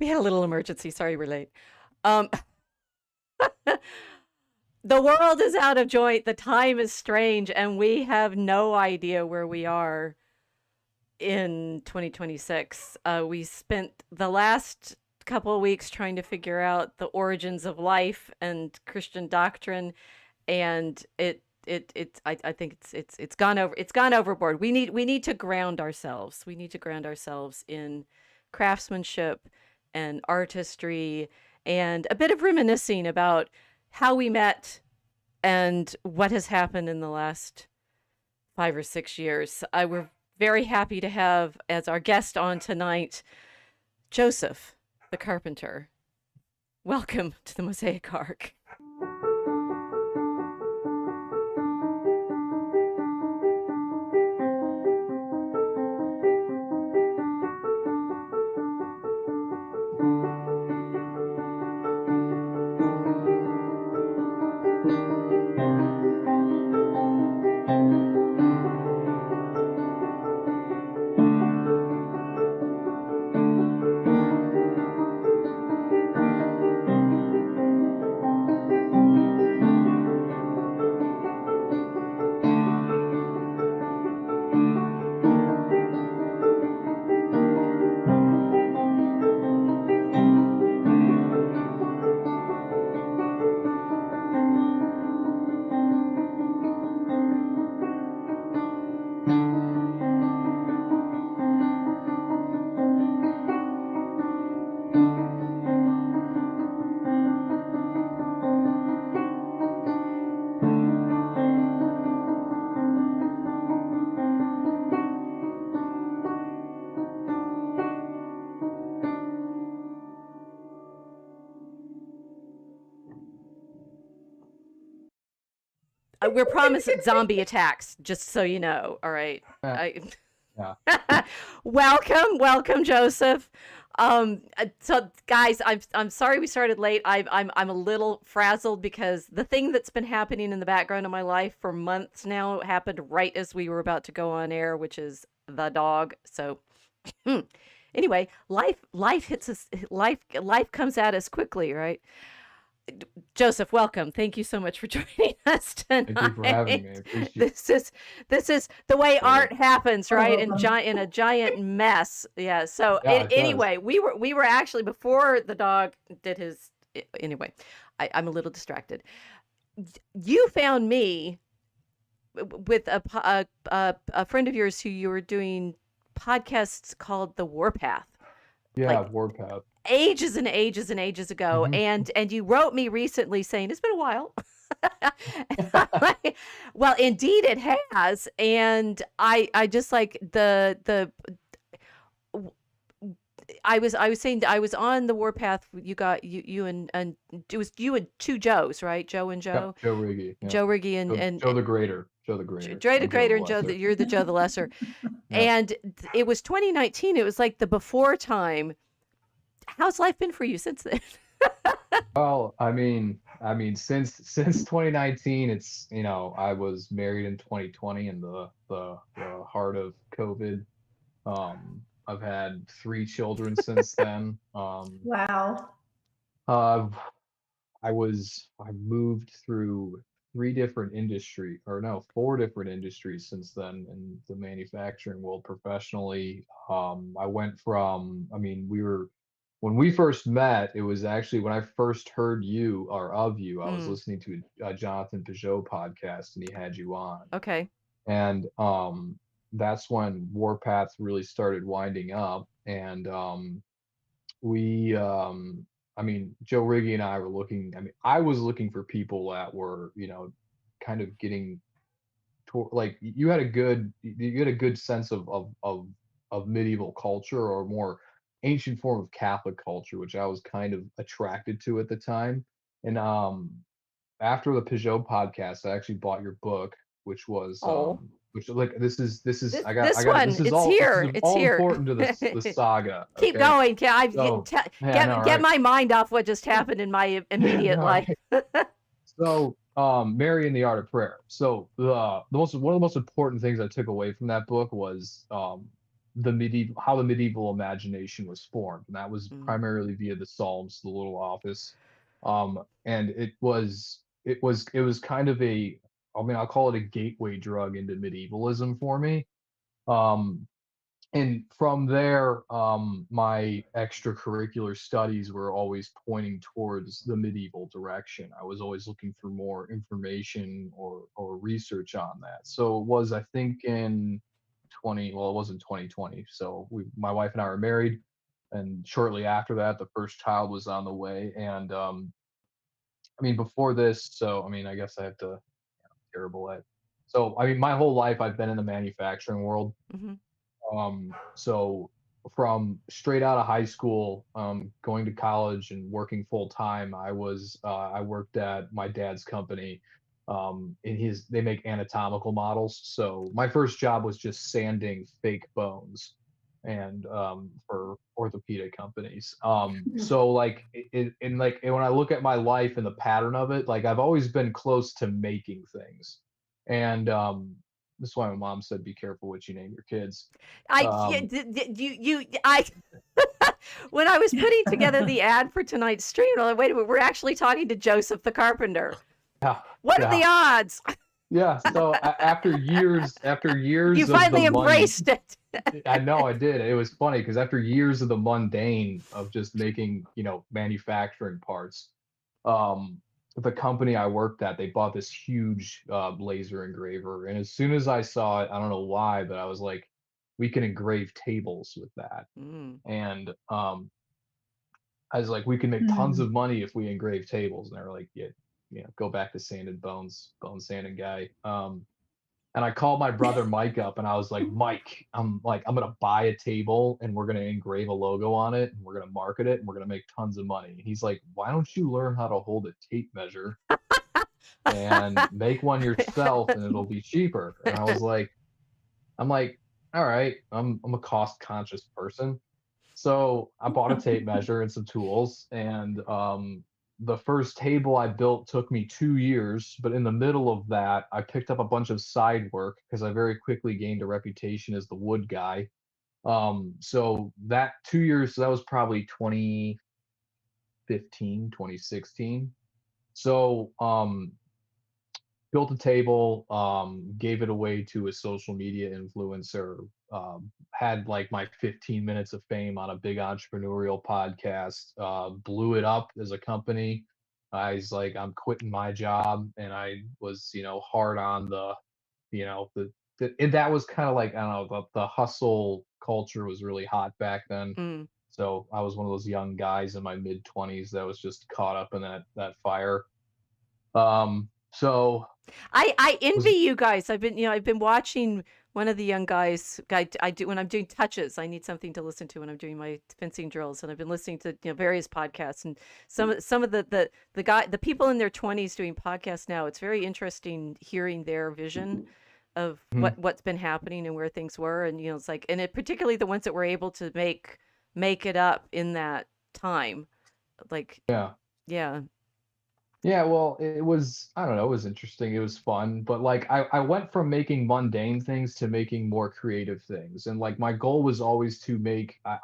We had a little emergency. Sorry, we're late. Um, the world is out of joint. The time is strange, and we have no idea where we are in 2026. We spent the last couple of weeks trying to figure out the origins of life and Christian doctrine, and I think it's gone overboard. We need to ground ourselves. We need to ground ourselves in craftsmanship and artistry and a bit of reminiscing about how we met and what has happened in the last 5 or 6 years. We're very happy to have as our guest on tonight Joseph, the Carpenter. Welcome to the Mosaic Ark. We're promised zombie attacks, just so you know. All right. Yeah. Welcome, Joseph. So guys, I'm sorry we started late. I'm a little frazzled because the thing that's been happening in the background of my life for months now happened right as we were about to go on air, which is the dog. So anyway, life hits us. Life comes at us quickly, right? Joseph, welcome. Thank you so much for joining us tonight. Thank you for having me. I appreciate this is the way art happens, right? Oh. In a giant mess. Yeah. So Yeah, it anyway, we were actually before the dog did his. Anyway, I'm a little distracted. You found me with a friend of yours who you were doing podcasts called The Warpath. Yeah, Warpath. Ages and ages and ages ago, Mhm. and you wrote me recently saying it's been a while. And I'm like, well, indeed it has, and I just like the I was saying I was on the Warpath. You and it was you and two Joes, right? Joe and Joe. Joe Riggy. Yeah. Joe Riggy and Joe the Greater. Joe the Greater. Dre the I'm Greater and Joe Joe. the Lesser. You're the Joe the Lesser. Yeah. And it was 2019. It was like the before time. How's life been for you since then? Well, I mean, since 2019, it's I was married in 2020 in the heart of COVID. I've had 3 children since then. Wow. I moved through 4 different industries since then in the manufacturing world professionally. I went from, when we first met, it was actually when I first heard you or of you, I was listening to a Jonathan Peugeot podcast and he had you on. Okay. And that's when Warpath really started winding up. And we Joe Riggy and I were looking, I was looking for people that were, kind of getting to, like, you had a good sense of medieval culture or more ancient form of Catholic culture, which I was kind of attracted to at the time. And after the Peugeot podcast, I actually bought your book, which was which like this is This this one, is it's all here. this is It's all here. important to the saga. Keep okay? going. So, Get right. my mind off what just happened in my immediate No, life. So, Mary and the Art of Prayer. So one of the most important things I took away from that book was how the medieval imagination was formed, and that was Mm. primarily via the Psalms, the little office. And it was kind of a, I mean, I'll call it a gateway drug into medievalism for me. Um, and from there, my extracurricular studies were always pointing towards the medieval direction. I was always looking for more information or research on that. So it was, I think, in 20, well, it was in 2020. So my wife and I were married, and shortly after that, the first child was on the way. And I mean, before this, so I mean, I guess I have to terrible at. So I mean, my whole life I've been in the manufacturing world. Mhm. So from straight out of high school, going to college and working full time, I worked at my dad's company. They make anatomical models. So my first job was just sanding fake bones, and for orthopedic companies. So like when I look at my life and the pattern of it, like I've always been close to making things, and this is why my mom said, "Be careful what you name your kids." I yeah, Um, I when I was putting together the ad for tonight's stream, I'm like, wait a minute, we're actually talking to Joseph the Carpenter. yeah, What are yeah, the odds? yeah. So after You years of the finally money, embraced it. I know I did. It was funny because after years of the mundane of just making, manufacturing parts, um, the company I worked at, they bought this huge laser engraver, and as soon as I saw it, I don't know why, but I was like, we can engrave tables with that, Mm. and I was like, we can make tons Mm. of money if we engrave tables. And they were like, yeah, go back to sanded bones, bone sanding guy. And I called my brother Mike up and I was like, Mike, I'm gonna buy a table and we're gonna engrave a logo on it and we're gonna market it and we're gonna make tons of money. And he's like, why don't you learn how to hold a tape measure and make one yourself and it'll be cheaper? And I'm like, all right, I'm a cost conscious person. So I bought a tape measure and some tools, and the first table I built took me 2 years. But in the middle of that, I picked up a bunch of side work because I very quickly gained a reputation as the wood guy. So that 2 years, so that was probably 2015, 2016. So built a table, gave it away to a social media influencer, had like my 15 minutes of fame on a big entrepreneurial podcast, blew it up as a company. I was like, I'm quitting my job, and I was, hard on and that was kind of like, I don't know, the hustle culture was really hot back then. Mm. So I was one of those young guys in my mid 20s that was just caught up in that fire. So I envy was you guys. I've been watching one of the young guys. I do when I'm doing touches. I need something to listen to when I'm doing my fencing drills, and I've been listening to various podcasts and some of the people in their 20s doing podcasts now. It's very interesting hearing their vision of Mhm. what's been happening and where things were, and it's like, and particularly the ones that were able to make it up in that time, like, Yeah. yeah. Yeah, well, it was, I don't know, it was interesting. It was fun, but like I went from making mundane things to making more creative things. And like my goal was always to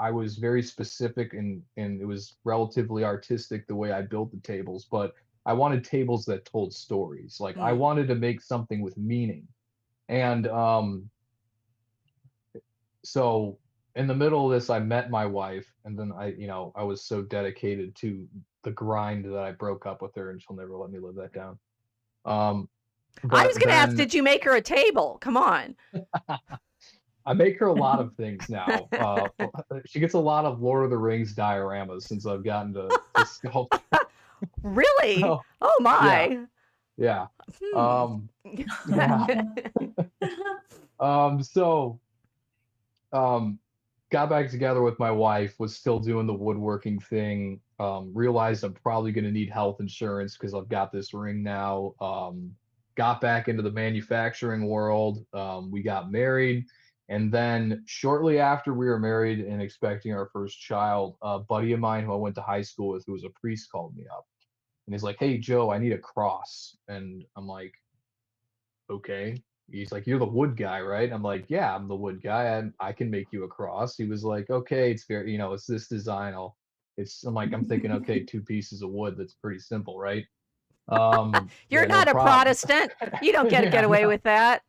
I was very specific and it was relatively artistic the way I built the tables, but I wanted tables that told stories. Like I Mm. wanted to make something with meaning. And so in the middle of this, I met my wife, and then I was so dedicated to the grind that I broke up with her, and she'll never let me live that down. Um, I was but gonna ask, then did you make her a table? Come on. I make her a lot of things now. She gets a lot of Lord of the Rings dioramas since I've gotten to sculpt. Really? So Oh yeah, my. yeah, Hmm. um, yeah. So um, got back together with my wife, was still doing the woodworking thing, realized I'm probably going to need health insurance because I've got this ring now. Got back into the manufacturing world. We got married. And then shortly after we were married and expecting our first child, a buddy of mine who I went to high school with, who was a priest, called me up. And he's like, "Hey, Joe, I need a cross." And I'm like, "Okay." he's like, "You're the wood guy, right?" I'm like, "Yeah, I'm the wood guy. I can make you a cross." He was like, "Okay, it's very, it's this design. I'm like, I'm thinking, okay, two pieces of wood. That's pretty simple, right? You're Yeah, no not a problem. Protestant. You don't get to get Yeah, away no. with that.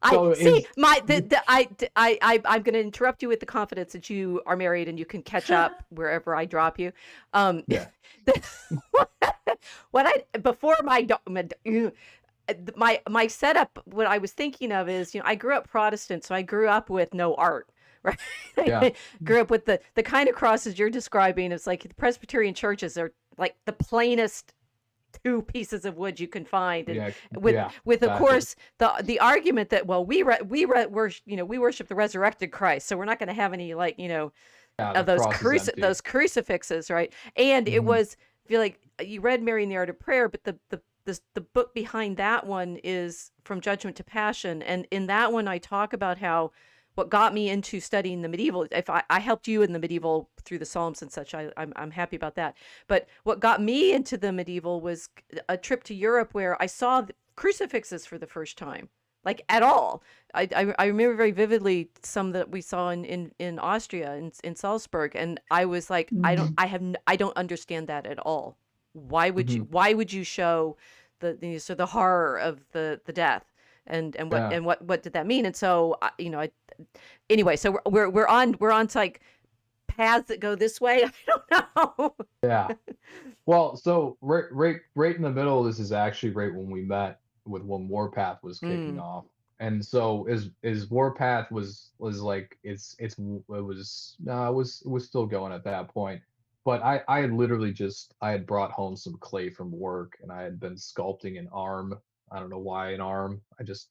I So see is my the I'm going to interrupt you with the confidence that you are married and you can catch up wherever I drop you. yeah. The, what I before my setup, what I was thinking of is, I grew up Protestant, so I grew up with no art, right? Yeah. I grew up with the kind of crosses you're describing. It's like the Presbyterian churches are like the plainest two pieces of wood you can find, and Yeah. with Yeah. of Exactly. course the argument that, well, worship, we worship the resurrected Christ, so we're not going to have any, like, Yeah, the of cross is empty. those crucifixes, right? And it Mhm. was, I feel like you read Mary and the Art of Prayer, but the book behind that one is From Judgment to Passion, and in that one I talk about how what got me into studying the medieval, if I helped you in the medieval through the Psalms and such, I'm happy about that. But what got me into the medieval was a trip to Europe where I saw the crucifixes for the first time, like, at all. I remember very vividly some that we saw in Austria, in Salzburg, and I was like, I don't understand that at all. Mhm. Why would you show so the horror of the death, and Yeah. what did that mean? And so, anyway, so we're on to, like, paths that go this way. I don't know. Yeah. Well, so right in the middle of this is actually right when we met with when Warpath was kicking Mm. off. And so is Warpath was like it was still going at that point. But I had literally just I had brought home some clay from work and I had been sculpting an arm. I don't know why an arm.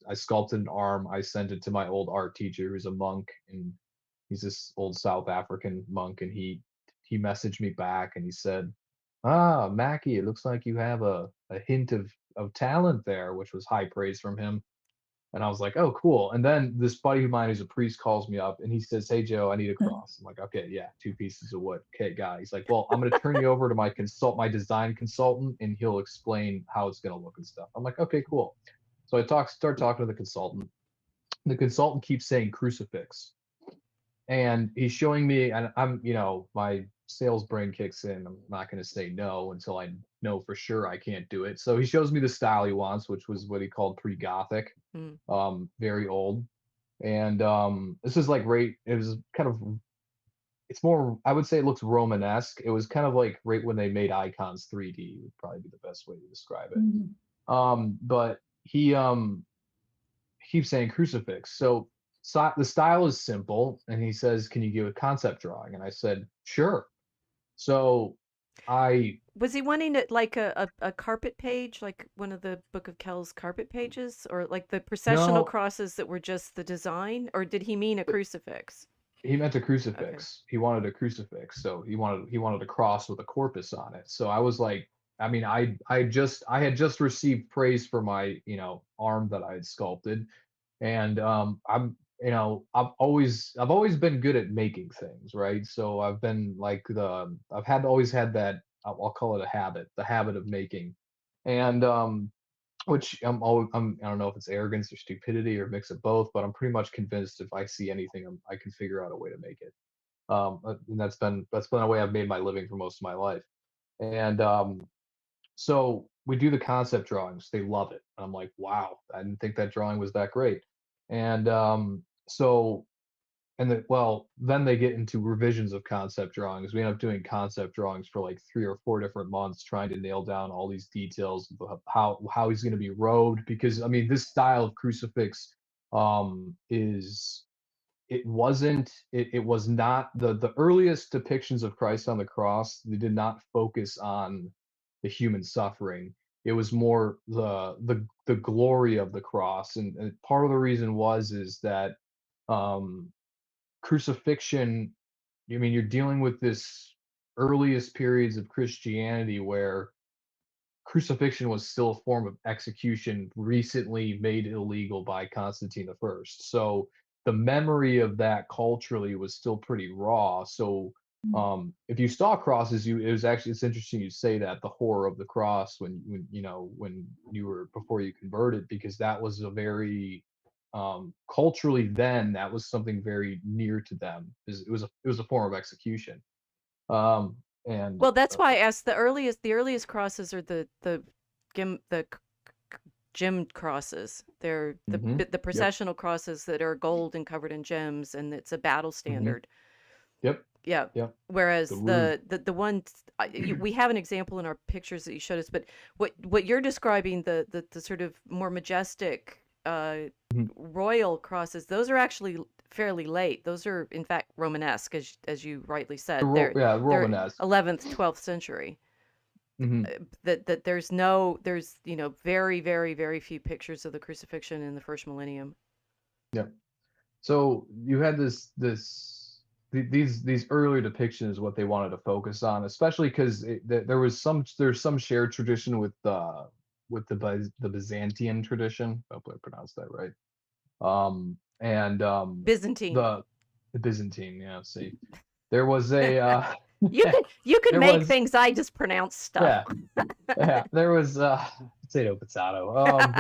I sculpted an arm. I sent it to my old art teacher who's a monk, and he's this old South African monk, and he messaged me back and he said, "Ah, Mackie, it looks like you have a hint of talent there," which was high praise from him. And I was like, "Oh, cool." And then this buddy of mine who's a priest calls me up and he says, "Hey, Joe, I need a cross." I'm like, "Okay, yeah, two pieces of wood. Okay, got it." He's like, "Well, I'm going to turn you over to my design consultant, and he'll explain how it's going to look and stuff." I'm like, "Okay, cool." So start talking to the consultant. The consultant keeps saying crucifix, and he's showing me, and my sales brain kicks in. I'm not going to say no until I know for sure I can't do it. So he shows me the style he wants, which was what he called pre-Gothic, Mm. very old. And this is like right, it was kind of, it's more, I would say it looks Romanesque. It was kind of like right when they made icons 3D would probably be the best way to describe it. But he keeps saying crucifix. So the style is simple, and he says, "Can you give a concept drawing?" And I said, "Sure." So I Was he wanting it like a carpet page, like one of the Book of Kells carpet pages, or like the processional no, crosses that were just the design, or did he mean a crucifix? he meant a Okay. crucifix. He wanted a crucifix. So he wanted a cross with a corpus on it. So I was like, I mean, I had just received praise for my, arm that I had sculpted. And I've always been good at making things, right? So I've been like I've had always had that, I'll call it a habit, the habit of making. And which I don't know if it's arrogance or stupidity or a mix of both, but I'm pretty much convinced if I see anything, I can figure out a way to make it. And that's been a way I've made my living for most of my life. And so we do the concept drawings. They love it. I'm like, wow, I didn't think that drawing was that great. And then they get into revisions of concept drawings. We end up doing concept drawings for like 3 or 4 different months, trying to nail down all these details of how he's going to be robed. Because I mean, this style of crucifix is it was not the earliest depictions of Christ on the cross. They did not focus on the human suffering. It was more the glory of the cross, and part of the reason is that um, crucifixion. I mean, you're dealing with this earliest periods of Christianity where crucifixion was still a form of execution recently made illegal by Constantine the First. So the memory of that culturally was still pretty raw. So if you saw crosses, it's interesting you say that, the horror of the cross when you were before you converted, because that was a very culturally then that was something very near to them. It was a form of execution. Um, and Well, that's why I asked the earliest crosses are the gim the gem crosses. They're hmm the Yep. processional crosses that are gold and covered in gems, and it's a battle hmm standard. Yep. Yeah. Yep. The Whereas root. the ones we have an example in our pictures that you showed us, but what you're describing, the sort of more majestic Mhm. royal crosses, those are actually fairly late. Those are in fact Romanesque, as you rightly said. Yeah, They're Romanesque. 11th, 12th century. hmm That there's very very very few pictures of the crucifixion in the first millennium. Yep. So you had these earlier depictions what they wanted to focus on, especially because there's some shared tradition with the Byzantine tradition. Hopefully I pronounced that right. And Byzantine. the the Byzantine, yeah. See, there was a You could there make was things. I just pronounce stuff. yeah yeah there was potato potato.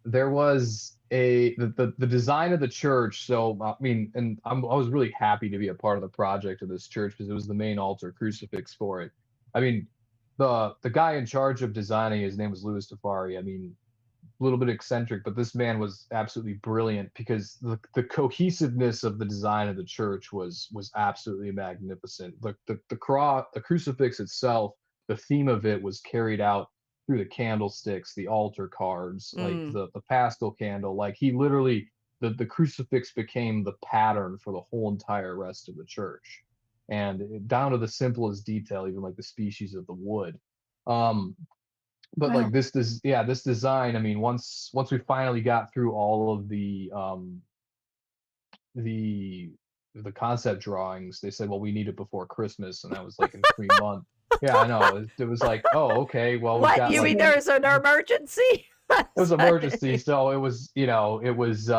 There was the design of the church. So I mean, and I was really happy to be a part of the project of this church because it was the main altar crucifix for it. I mean, the guy in charge of designing, his name was Louis Tafari. I mean, a little bit eccentric, but this man was absolutely brilliant because the cohesiveness of the design of the church was absolutely magnificent. The crucifix itself, the theme of it was carried out through the candlesticks, the altar cards, like Mm. the paschal candle. Like he literally the crucifix became the pattern for the whole entire rest of the church, and down to the simplest detail, even like the species of the wood. Um, but like Wow. this design, I mean, once we finally got through all of the the concept drawings, they said, well, we need it before Christmas, and that was like in 3 months. Yeah, I know. It was like, oh, okay, well, we've What? got You like mean there's an emergency? it was emergency, so it was, it was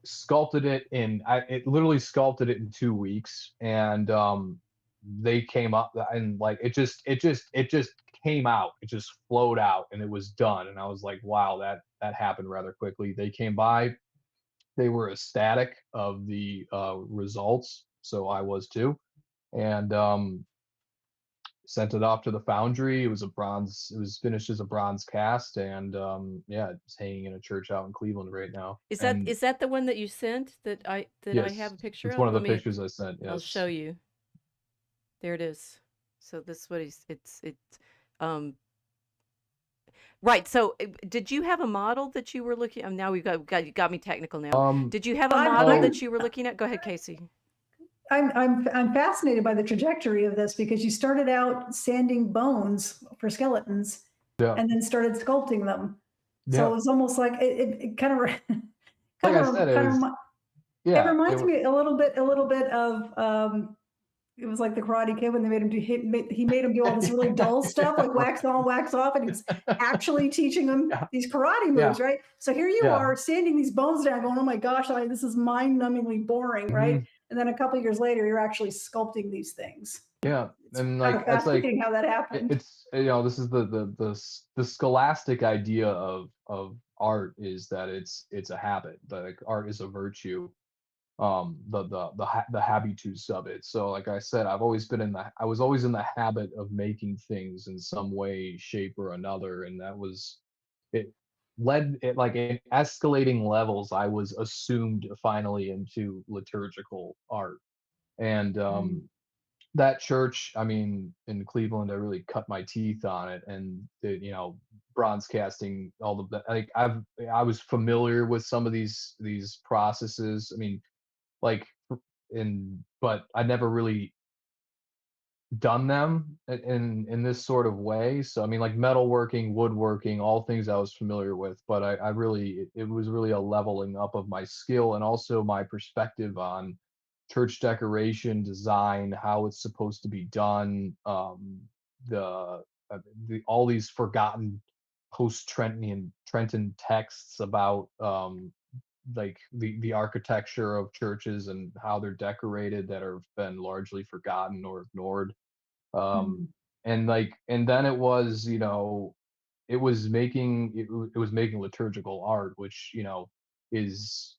sculpted it in it literally sculpted it in 2 weeks, and they came up and like it just came out, it just flowed out, and it was done, and I was like, wow, that happened rather quickly. They came by, they were ecstatic of the results, so I was too, and sent it off to the foundry. It was finished as a bronze cast, and yeah, it's hanging in a church out in Cleveland right now. Is that And is that the one that you sent that I have yes, a picture it's one of? of Let the me. pictures I sent. I'll show Yes. you. There it is. So this is what it's um right. So did you have a model that you were looking? Now you got me technical now. Um. Did you have a I'm model So that you were looking at? Go ahead, Casey. I'm fascinated by the trajectory of this because you started out sanding bones for skeletons yeah, and then started sculpting them. So it yeah. was almost like it kind of Like I said, it yeah, reminds me a little bit of it was like the Karate Kid when they made him he made him do all this really dull stuff like wax on, wax off, and he was actually teaching him yeah, these karate yeah, moves, right? So here you yeah. are sanding these bones down, going, "Oh my gosh, this is mind-numbingly boring," right? hmm And then a couple of years later, you're actually sculpting these things. Yeah, It's and kind like of it's like fascinating how that happened. it's this is the scholastic idea of art is that it's a habit. Like art is a virtue, the habitus of it. So like I said, I was always in the habit of making things in some way, shape, or another, and that was it led it like in escalating levels. I was assumed finally into liturgical art, and Mm, that church, I mean, in Cleveland, I really cut my teeth on it, and bronze casting, all of that. Like I was familiar with some of these processes. I mean, like but I never really done them in this sort of way. So I mean, like metalworking, woodworking, all things I was familiar with, but I really it was really a leveling up of my skill and also my perspective on church decoration, design, how it's supposed to be done, the all these forgotten Trenton texts about like the architecture of churches and how they're decorated that have been largely forgotten or ignored. um mm, and then it was, it was making it was making liturgical art, which is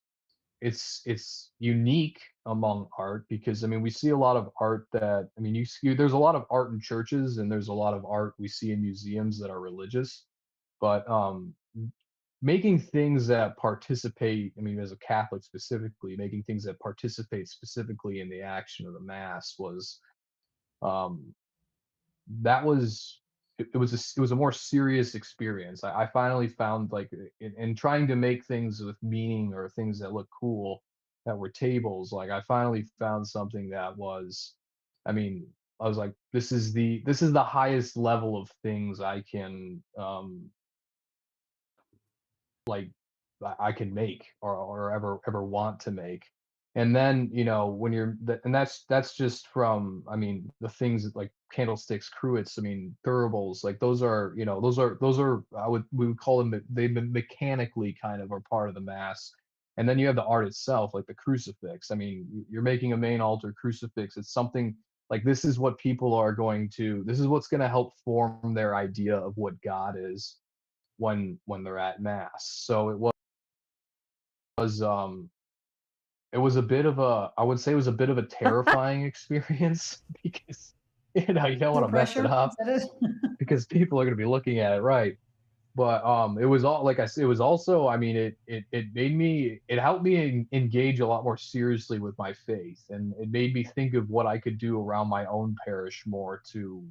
it's unique among art, because I mean we see a lot of art that, I mean, there's a lot of art in churches, and there's a lot of art we see in museums that are religious, but making things that participate, I mean, as a Catholic specifically, making things that participate specifically in the action of the Mass was, um, that was it was a more serious experience. I finally found, like, in trying to make things with meaning, or things that look cool, that were tables. Like, I finally found something that was, I mean, I was like, this is the highest level of things I can like I can make, or ever want to make. And then, when and that's just from, I mean, the things like candlesticks, cruets, I mean, thuribles, like those are, those are we would call them, they mechanically kind of are part of the Mass. And then you have the art itself, like the crucifix. I mean, you're making a main altar crucifix. It's something like, this is what people are going to, this is what's going to help form their idea of what God is when they're at Mass. So was it was a bit of a, I would say it was a bit of a terrifying experience, because you don't The want to mess it pressure, up, is that it? because people are going to be looking at it, right? But it was all, like I said, it was also, I mean, it helped me engage a lot more seriously with my faith, and it made me think of what I could do around my own parish more to,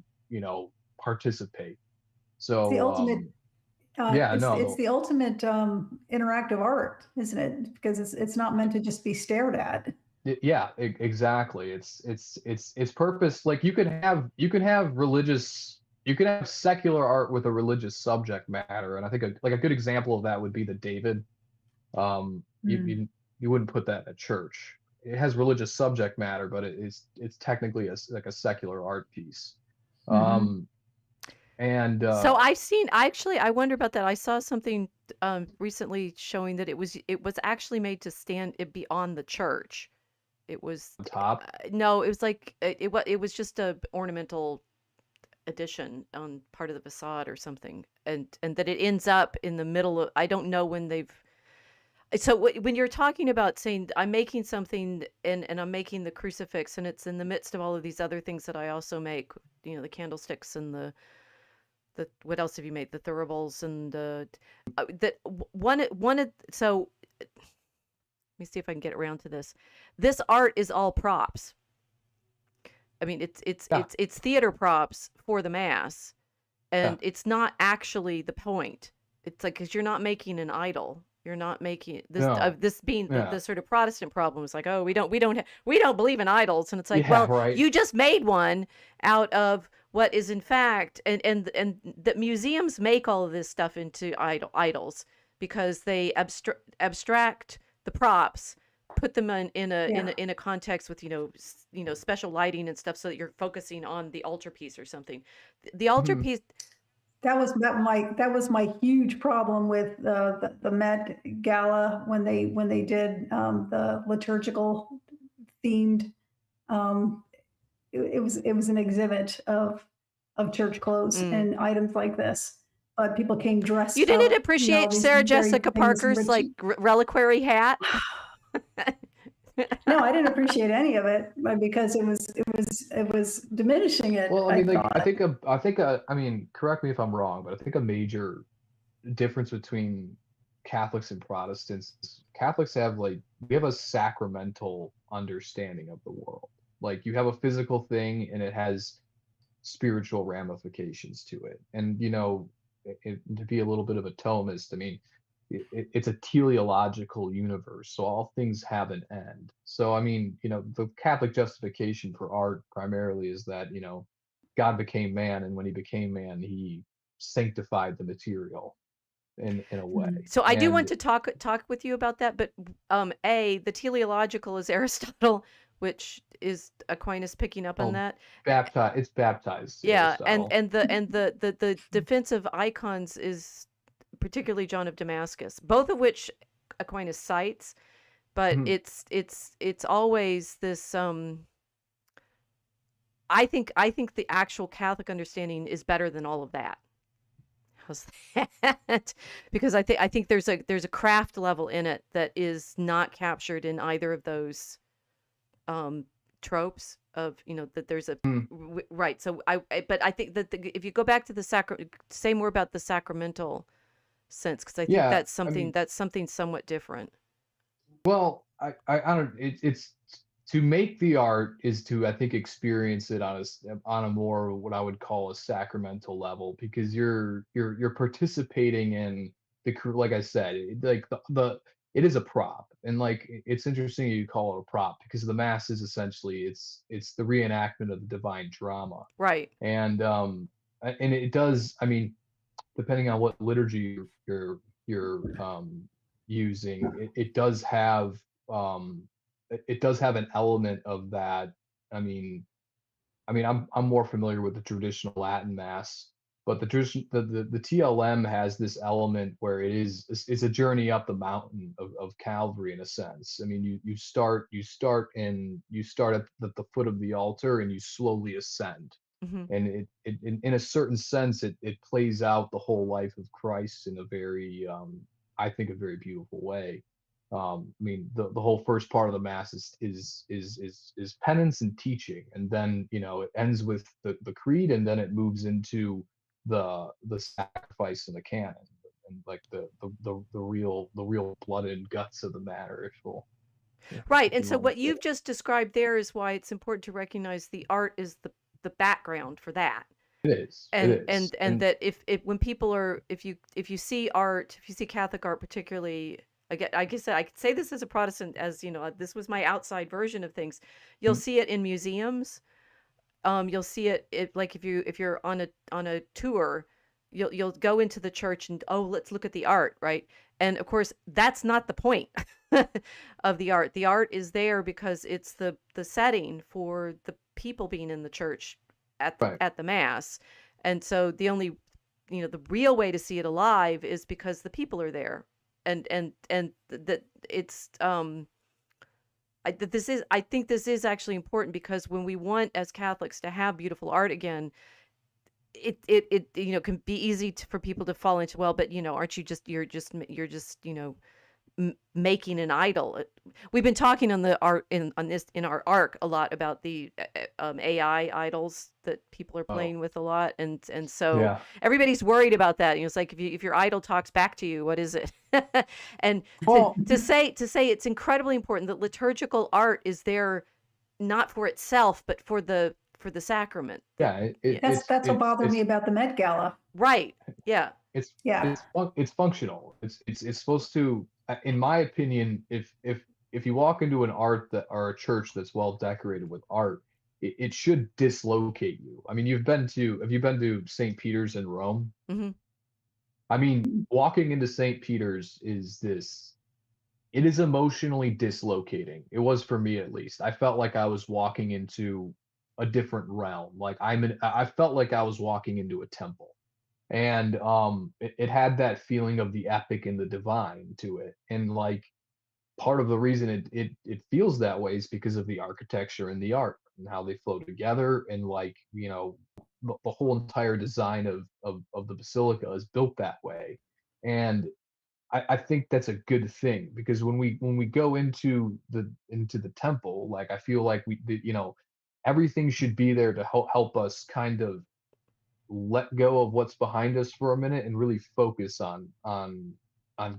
participate. It's the So ultimate. yeah, It's no, the ultimate interactive art, isn't it? Because it's not meant to just be stared at. Yeah, exactly. It's purpose. Like, you can have religious, you can have secular art with a religious subject matter, and I think like a good example of that would be the David. You Mm. you wouldn't put that in a church. It has religious subject matter, but it's technically like a secular art piece. Hmm. Um, and So I've seen, actually, I wonder about that. I saw something recently showing that it was actually made to stand it beyond the church. It was on top, no, it was like it was just a ornamental addition on part of the facade or something, and that it ends up in the middle of, I don't know when they've. So when you're talking about saying I'm making something, and I'm making the crucifix, and it's in the midst of all of these other things that I also make, the candlesticks and the what else have you made? The thuribles and that one of so let me see if I can get around to this. This art is all props. I mean, yeah, it's theater props for the Mass, yeah, and it's not actually the point. It's like, because you're not making an idol. You're not making this. no, This being yeah, the sort of Protestant problem is like, oh, we don't believe in idols, and it's like, yeah, well, right. you just made one out of what is in fact, and that museums make all of this stuff into idols, because they abstract the props, put them Yeah. in a context with special lighting and stuff, so that you're focusing on the altarpiece or something. The Mhm. altarpiece. That was my huge problem with the Met Gala when they did the liturgical themed. Um, it was an exhibit of church clothes Mm. and items like this, but people came You dressed didn't up, appreciate these Sarah very Jessica famous and Parker's rich. like reliquary hat? No, I didn't appreciate any of it, because it was diminishing it, Well, I I mean, like, thought. I mean, correct me if I'm wrong, but I think a major difference between Catholics and Protestants is Catholics have, like, we have a sacramental understanding of the world. Like, you have a physical thing, and it has spiritual ramifications to it. And, to be a little bit of a Thomist, I mean, it's a teleological universe, so all things have an end. So, I mean, the Catholic justification for art primarily is that, God became man, and when he became man, he sanctified the material in a way. Mm. So I do want And to talk with you about that, but the teleological is Aristotle, which is Aquinas picking up on well, that. it's baptized Yeah, and Aristotle. and the defensive icons is particularly John of Damascus, both of which Aquinas cites, but Mhm. it's always this. I think the actual Catholic understanding is better than all of that. How's that? Because I think there's a craft level in it that is not captured in either of those um tropes of, that there's a Mm, right. So but I think that if you go back to the say more about the sacramental sense, because I think yeah, that's I something mean, somewhat different. well, I don't. It's to make the art is to, I think, experience it on on a more what I would call a sacramental level, because you're participating in like I said, like the it is a prop, and like it's interesting you call it a prop, because the mass is essentially it's the reenactment of the divine drama. Right. And and it does, I mean, depending on what liturgy you're using, it does have it does have an element of that. I mean, I'm more familiar with the traditional Latin mass, but the tradition the TLM has this element where it's a journey up the mountain of Calvary, in a sense. I mean, you start at the foot of the altar and you slowly ascend, Hmm. and in a certain sense it plays out the whole life of Christ in a very I think a very beautiful way. I mean, the whole first part of the mass is penance and teaching, and then it ends with the creed, and then it moves into the sacrifice and the canon, and like the real blood and guts of the matter, Right. if And you so want to what say you've just described there is why it's important to recognize the art is the background for that. it. It is, And and that if when people are if you see art, if you see Catholic art particularly, again, I guess I could say this as a Protestant, as this was my outside version of things. You'll mm, see it in museums. You'll see it like if you're on a tour, you'll go into the church and, oh, let's look at the art, right? And of course, that's not the point of the art. The art is there because it's the setting for the people being in the church right. at the mass. And so the only, the real way to see it alive is because the people are there. And that it's I think this is actually important, because when we want as Catholics to have beautiful art again, it can be easy for people to fall into, well, but aren't you just you're just making an idol. We've been talking on the art on this in our arc a lot about the AI idols that people are Oh, playing with a lot, and so yeah. everybody's worried about that. It's like if your idol talks back to you, what is it? And Well, to say it's incredibly important that liturgical art is there not for itself but for the sacrament. yeah, Yeah, That's what bothered me about the Met Gala. right. Yeah. it's Yeah. it's functional. It's supposed to, in my opinion, if you walk into an art that or a church that's well decorated with art, it should dislocate you. I mean, have you been to St. Peter's in Rome? Hmm. I mean, walking into St. Peter's it is emotionally dislocating. It was for me, at least. I felt like I was walking into a different realm. Like I felt like I was walking into a temple, and it had that feeling of the epic and the divine to it. And like part of the reason it feels that way is because of the architecture and the art and how they flow together, and like the whole entire design of the basilica is built that way. And I think that's a good thing, because when we go into the temple, like I feel like everything should be there to help us kind of let go of what's behind us for a minute and really focus on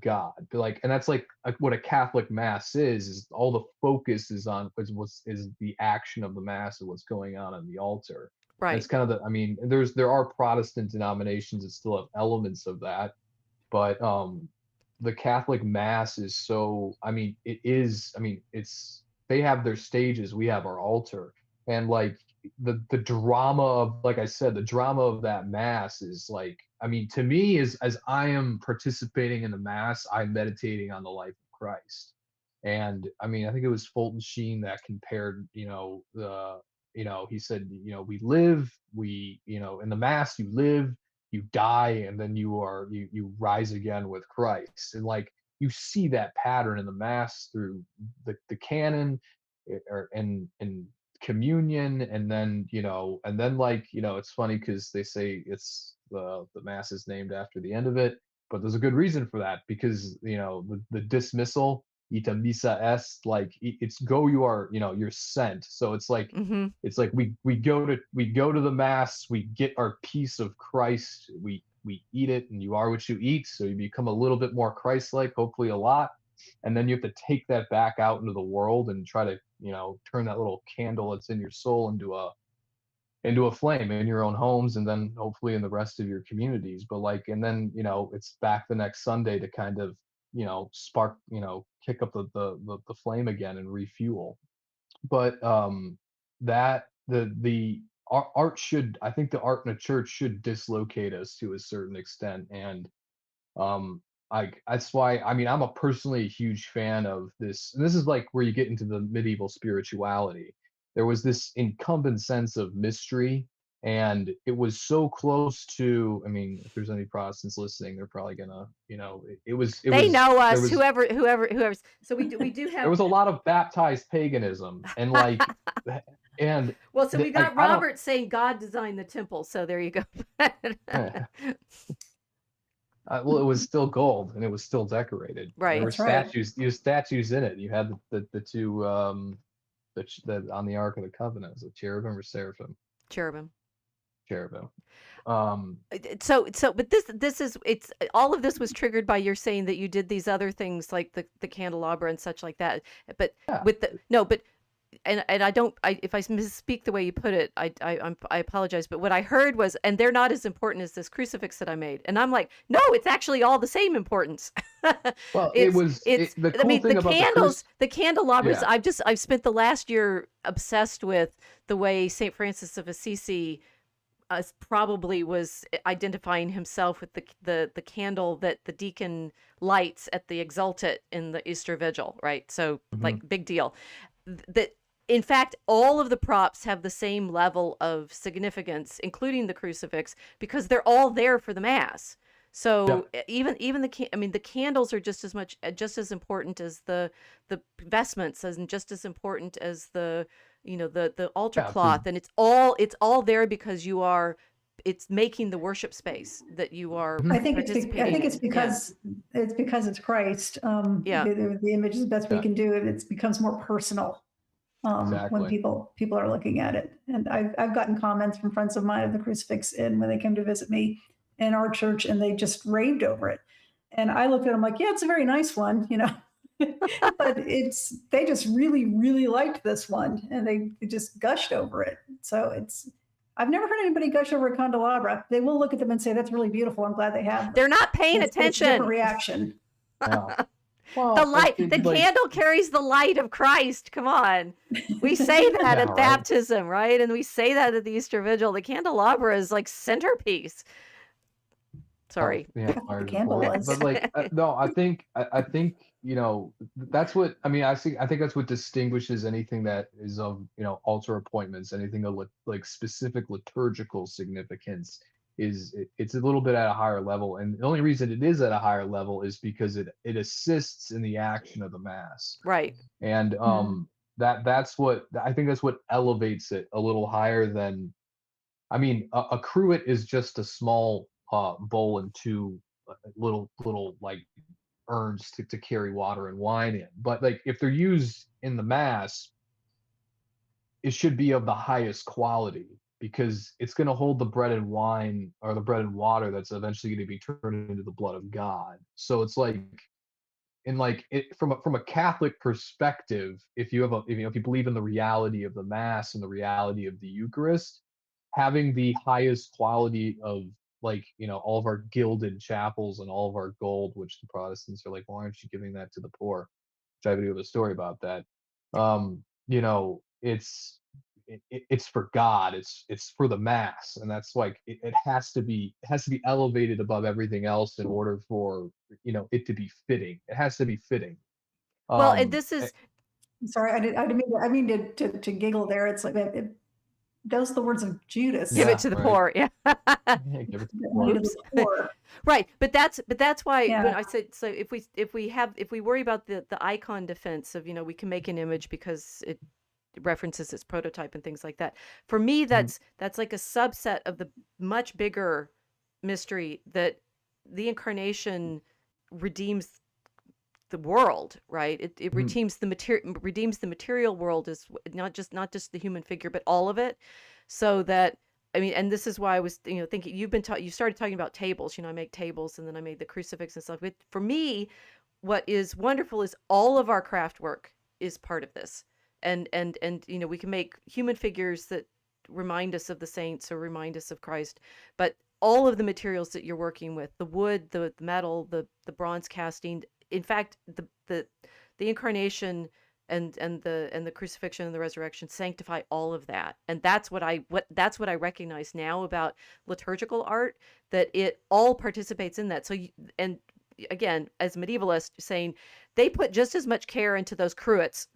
God. Like, and that's like what a Catholic mass is all the focus is on is the action of the mass and what's going on the altar. That's Right. kind of I mean, there are Protestant denominations that still have elements of that, but the Catholic mass is so, I mean, it is, I mean, it's they have their stages, we have our altar. And like the drama of, like I said, the drama of that mass is like, I mean, to me, as I am participating in the mass, I'm meditating on the life of Christ. And I mean, I think it was Fulton Sheen that compared, he said, we live, in the mass you live, you die, and then you rise again with Christ. And like you see that pattern in the mass through the canon, or and communion, and then like it's funny because they say it's the mass is named after the end of it. But there's a good reason for that, because the dismissal, ita misa est, like it's go, you are, you're sent. So Mm-hmm. it's like we go to the mass, we get our piece of Christ, we eat it, and you are what you eat, so you become a little bit more Christ-like, hopefully a lot. And then you have to take that back out into the world and try to turn that little candle that's in your soul into a flame in your own homes, and then hopefully in the rest of your communities. But like, and then it's back the next Sunday to kind of spark, kick up the flame again and refuel. But that the art should, I think the art in a church should dislocate us to a certain extent. And um that's why, I mean, I'm a personally a huge fan of this, and this is like where you get into the medieval spirituality. There was this incumbent sense of mystery, and it was so close to, I mean, if there's any Protestants listening, they're probably gonna, They know there us, was whoever. So we do there have. was a lot of baptized paganism, and like and Well, so we got I don't Robert saying God designed the temple. So there you go. well, it was still gold and it was still decorated. There Right. were That's right. statues in it. You had the two the on the Ark of the Covenant, so cherubim or seraphim? Cherubim. Cherubim. Um, But this is, it's all of this was triggered by your saying that you did these other things like the candelabra and such like that. But yeah. with the no, but and I don't, if I misspeak the way you put it, I apologize. But what I heard was, and they're not as important as this crucifix that I made. And I'm like, no, it's actually all the same importance. Well, it's the I cool mean, thing the about candles, the candelabras. Yeah. I've spent the last year obsessed with the way Saint Francis of Assisi probably was identifying himself with the candle that the deacon lights at the Exultet in the Easter Vigil, right? So like big deal. That in fact all of the props have the same level of significance, including the crucifix, because they're all there for the mass. So even the candles are just as important as the vestments, and just as important as the altar cloth, and it's all there because it's making the worship space that you are I think participating it's in. because it's Christ. Yeah. The image is the best we can do, and it becomes more personal when Exactly. people are looking at it. And I've gotten comments from friends of mine of the crucifix, and when they came to visit me in our church, and they just raved over it. And I looked at them like, yeah, it's a very nice one, but they just really, really liked this one, and they just gushed over it. So I've never heard anybody gush over a candelabra. They will look at them and say, that's really beautiful. I'm glad they have them. They're not paying It's a attention. different reaction. Yeah. Well, The light, the candle carries the light of Christ. Come on. We say that at baptism, right? And we say that at the Easter Vigil. The candelabra is like centerpiece. Sorry. Yeah, The candle was. but like no, I think that's what, I mean, I think that's what distinguishes anything that is of altar appointments, anything of like specific liturgical significance, is it's a little bit at a higher level. And the only reason it is at a higher level is because it assists in the action of the mass, Right. and that's what I think, that's what elevates it a little higher than, I mean, a cruet is just a small bowl and two little like urns to carry water and wine in. But like, if they're used in the mass, it should be of the highest quality, because it's going to hold the bread and wine, or the bread and water that's eventually going to be turned into the blood of God. So it's like, and like it from a Catholic perspective, if you believe in the reality of the mass and the reality of the Eucharist, having the highest quality of, like, all of our gilded chapels and all of our gold, which the Protestants are like, why aren't you giving that to the poor? Which I have a video of a story about that. It's for God. It's for the mass, and that's like, it has to be elevated above everything else in order for it to be fitting. It has to be fitting. Well, and this is. I'm sorry, I mean to giggle there. It's like those are the words of Judas. Give it to the poor. Yeah. Give it to the poor. Right, but that's why when I said, so if we worry about the icon defense of we can make an image because it references its prototype and things like that. For me, that's like a subset of the much bigger mystery that the incarnation redeems the world, right? It Mhm. redeems the material world, is not just the human figure, but all of it. So that, I mean, and this is why I was, thinking you started talking about tables. I make tables, and then I made the crucifix and stuff. But for me, what is wonderful is all of our craft work is part of this. And we can make human figures that remind us of the saints or remind us of Christ, but all of the materials that you're working with, the wood, the metal, the bronze casting, in fact, the incarnation and the crucifixion and the resurrection sanctify all of that. And that's what I recognize now about liturgical art, that it all participates in that. And again, as medievalist, saying they put just as much care into those cruets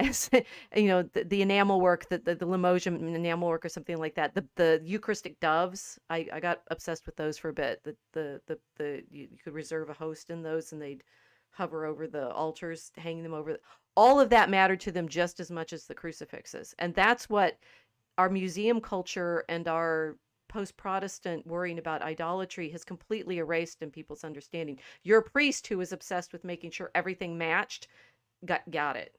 as the enamel work, the Limoges enamel work or something like that. The Eucharistic doves, I got obsessed with those for a bit. You could reserve a host in those, and they'd hover over the altars, hanging them over. All of that mattered to them just as much as the crucifixes, and that's what our museum culture and our post-Protestant worrying about idolatry has completely erased in people's understanding. You're a priest who is obsessed with making sure everything matched. Got it.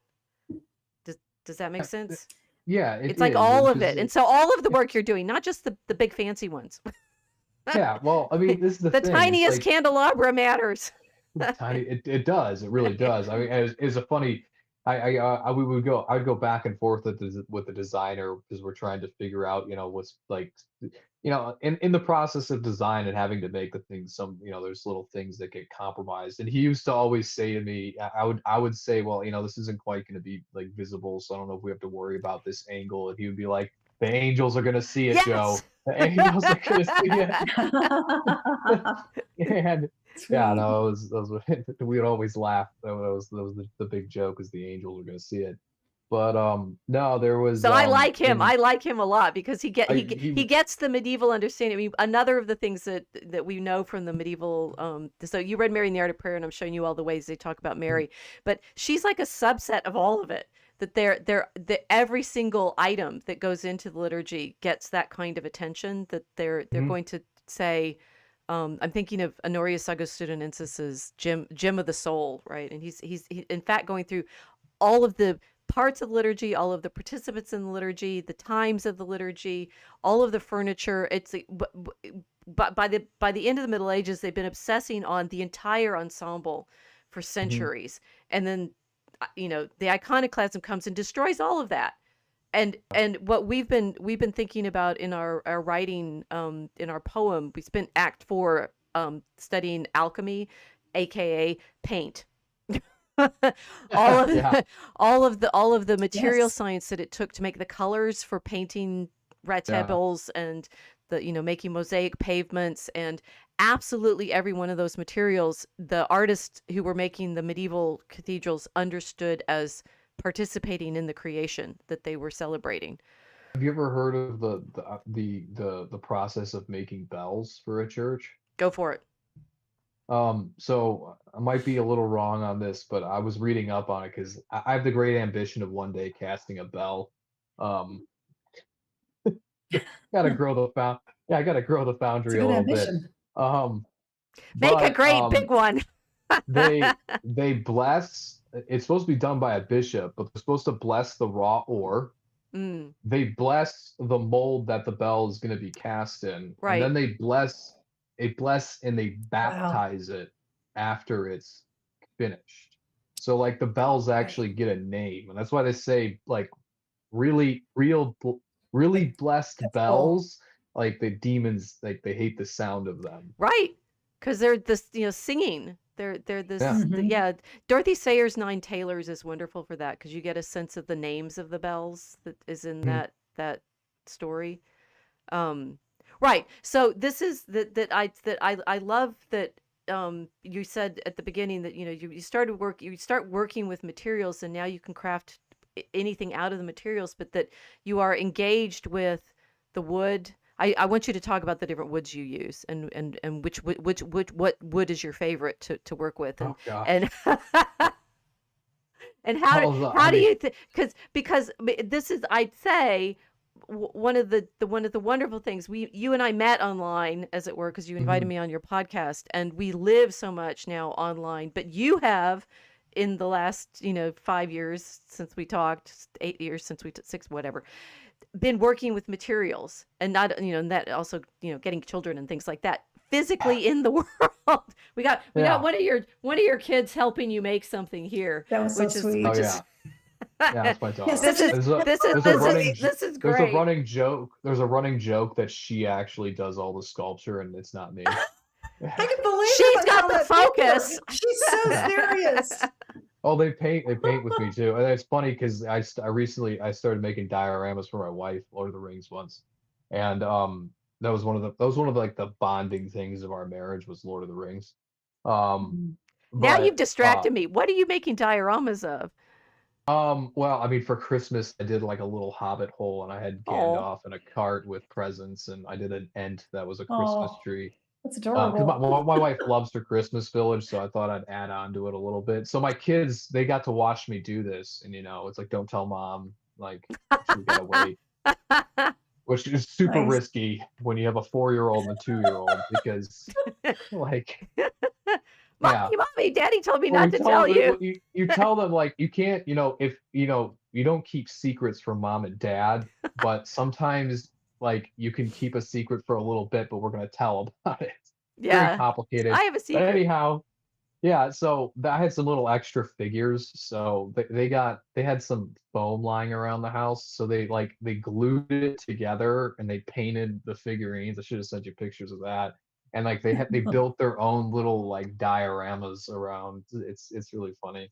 Does that make sense? Yeah, it It's like is. all It's of just it. And so all of the work you're doing, not just the big fancy ones. yeah. Well, I mean, this is the The thing. It's tiniest like candelabra matters. tiny. It does. It really does. I mean, it's a funny. I'd go back and forth with the designer, because we're trying to figure out, what's like, in the process of design and having to make the things, there's little things that get compromised. And he used to always say to me, I would say, well, this isn't quite going to be like visible, so I don't know if we have to worry about this angle. And he would be like, the angels are going to see it, Joe. Yes. The angels are going to see it. And yeah, Sweet. no, we would always laugh. That was the big joke, is the angels are going to see it. But no, there was So I like him. in I like him a lot because he he gets the medieval understanding. I mean, another of the things that we know from the medieval. So you read Mary and the Art of Prayer, and I'm showing you all the ways they talk about Mary, but she's like a subset of all of it. That every single item that goes into the liturgy gets that kind of attention. That they're going to say. I'm thinking of Honorius Augustinensis' Gem of the Soul, right? And he's in fact going through all of the parts of liturgy, all of the participants in the liturgy, the times of the liturgy, all of the furniture. But by the end of the Middle Ages, they've been obsessing on the entire ensemble for centuries, and then the iconoclasm comes and destroys all of that. And what we've been thinking about in our writing, in our poem, we spent Act 4 studying alchemy, aka paint. all of yeah, all of the material Yes. science that it took to make the colors for painting yeah. tables, and making mosaic pavements, and absolutely every one of those materials the artists who were making the medieval cathedrals understood as participating in the creation that they were celebrating. Have you ever heard of the process of making bells for a church? Go for it. So I might be a little wrong on this, but I was reading up on it, because I have the great ambition of one day casting a bell. Um, gotta grow the found. Yeah, I gotta grow the It's a foundry a good little bit. ambition. Um, Make a but great big one. they bless. It's supposed to be done by a bishop, but they're supposed to bless the raw ore. Mm, They bless the mold that the bell is going to be cast in, and right. then they bless and they Wow. baptize it after it's finished. So like the bells Right. actually get a name, and that's why they say, like, really Like, blessed that's cool. bells, like the demons, like they hate the sound of them. Right. Because they're this, singing. They're Yeah. this, yeah. Dorothy Sayers' Nine Tailors is wonderful for that, because you get a sense of the names of the bells that is in Mhm. that story. Um, right. So this is that I love that you said at the beginning that you start working with materials, and now you can craft anything out of the materials, but that you are engaged with the wood. I want you to talk about the different woods you use, and what wood is your favorite to work with, Oh and gosh. and Well, how I do mean, you think, because this is, I'd say, one of the wonderful things, you and I met online, as it were, because you invited Mhm. me on your podcast, and we live so much now online. But you have, in the last 5 years since we talked, 8 years since we took six, whatever, been working with materials, and not and that also getting children and things like that physically in the world. We got Yeah. one of your kids helping you make something here, That was so which is sweet. Oh which is yeah. Yeah, that's my Yeah, daughter. this such is a this is There's a this running is this is there's a great. running joke. There's a running joke that she actually does all the sculpture and it's not me. I can believe She's it. I got saw the that focus. picture. She's so Yeah. serious. Oh, they paint with me too. And it's funny because I recently I started making dioramas for my wife, Lord of the Rings once. And that was one of the, like the bonding things of our marriage was Lord of the Rings. Um Mhm. Now you've but distracted me. What are you making dioramas of? well, I mean, for Christmas, I did like a little hobbit hole, and I had Oh, Gandalf in a cart with presents, and I did an Ent that was a Christmas Oh, tree. that's Because my, adorable. my wife loves her Christmas village, so I thought I'd add on to it a little bit. So my kids, they got to watch me do this, and it's like, don't tell mom, like we gotta wait, which is super Nice. risky when you have a 4-year-old and a 2-year-old because, like, yeah. mommy, daddy told me Well, not we to tell tell them, you. well, you tell them like you can't, if you don't keep secrets from mom and dad, but sometimes like you can keep a secret for a little bit, but we're gonna tell about it. It's very Yeah, complicated. I have a But secret. anyhow, yeah, so I had some little extra figures. So they had some foam lying around the house. So they glued it together and they painted the figurines. I should have sent you pictures of that. And like they built their own little like dioramas around. It's really funny.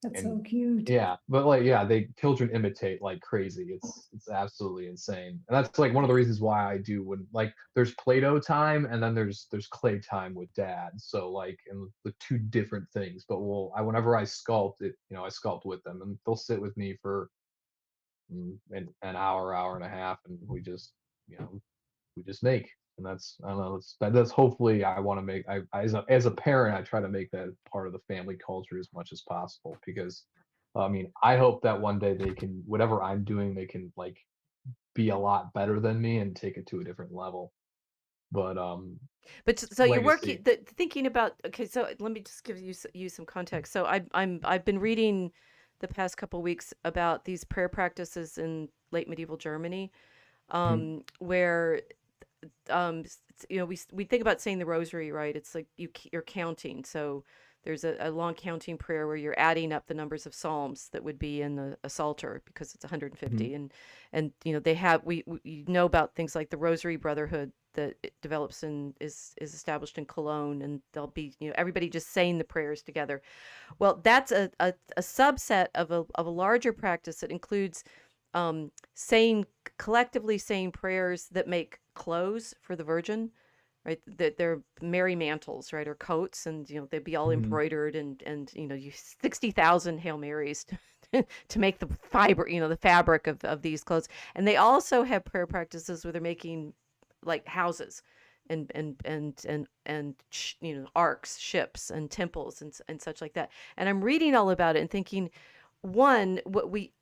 That's And so cute. yeah, but like yeah, they children imitate like crazy. It's absolutely insane. And that's like one of the reasons why I do when like there's Play-Doh time and then there's clay time with dad. So like and the two different things. But whenever I sculpt it, I sculpt with them and they'll sit with me for an hour, hour and a half and you know, we just make. And that's I don't know, that's hopefully I want to make as a parent I try to make that part of the family culture as much as possible because I mean I hope that one day they can whatever I'm doing they can like be a lot better than me and take it to a different level. But But so you're working, legacy. thinking about. Okay, so let me just give you some context. So I've been reading the past couple weeks about these prayer practices in late medieval Germany, Mhm, where we think about saying the rosary, right? It's like you're counting. So there's a long counting prayer where you're adding up the numbers of psalms that would be in a psalter because it's mhm, 150. And they have we about things like the Rosary Brotherhood that it develops and is established in Cologne, and they'll be everybody just saying the prayers together. Well, that's a subset of a larger practice that includes saying collectively saying prayers that make clothes for the Virgin, right? That they're Mary mantles, right, or coats, and they'd be all mhm, embroidered, and you 60,000 Hail Marys to make the fiber, the fabric of these clothes. And they also have prayer practices where they're making like houses and arcs, ships, and temples, and such like that. And I'm reading all about it and thinking, one,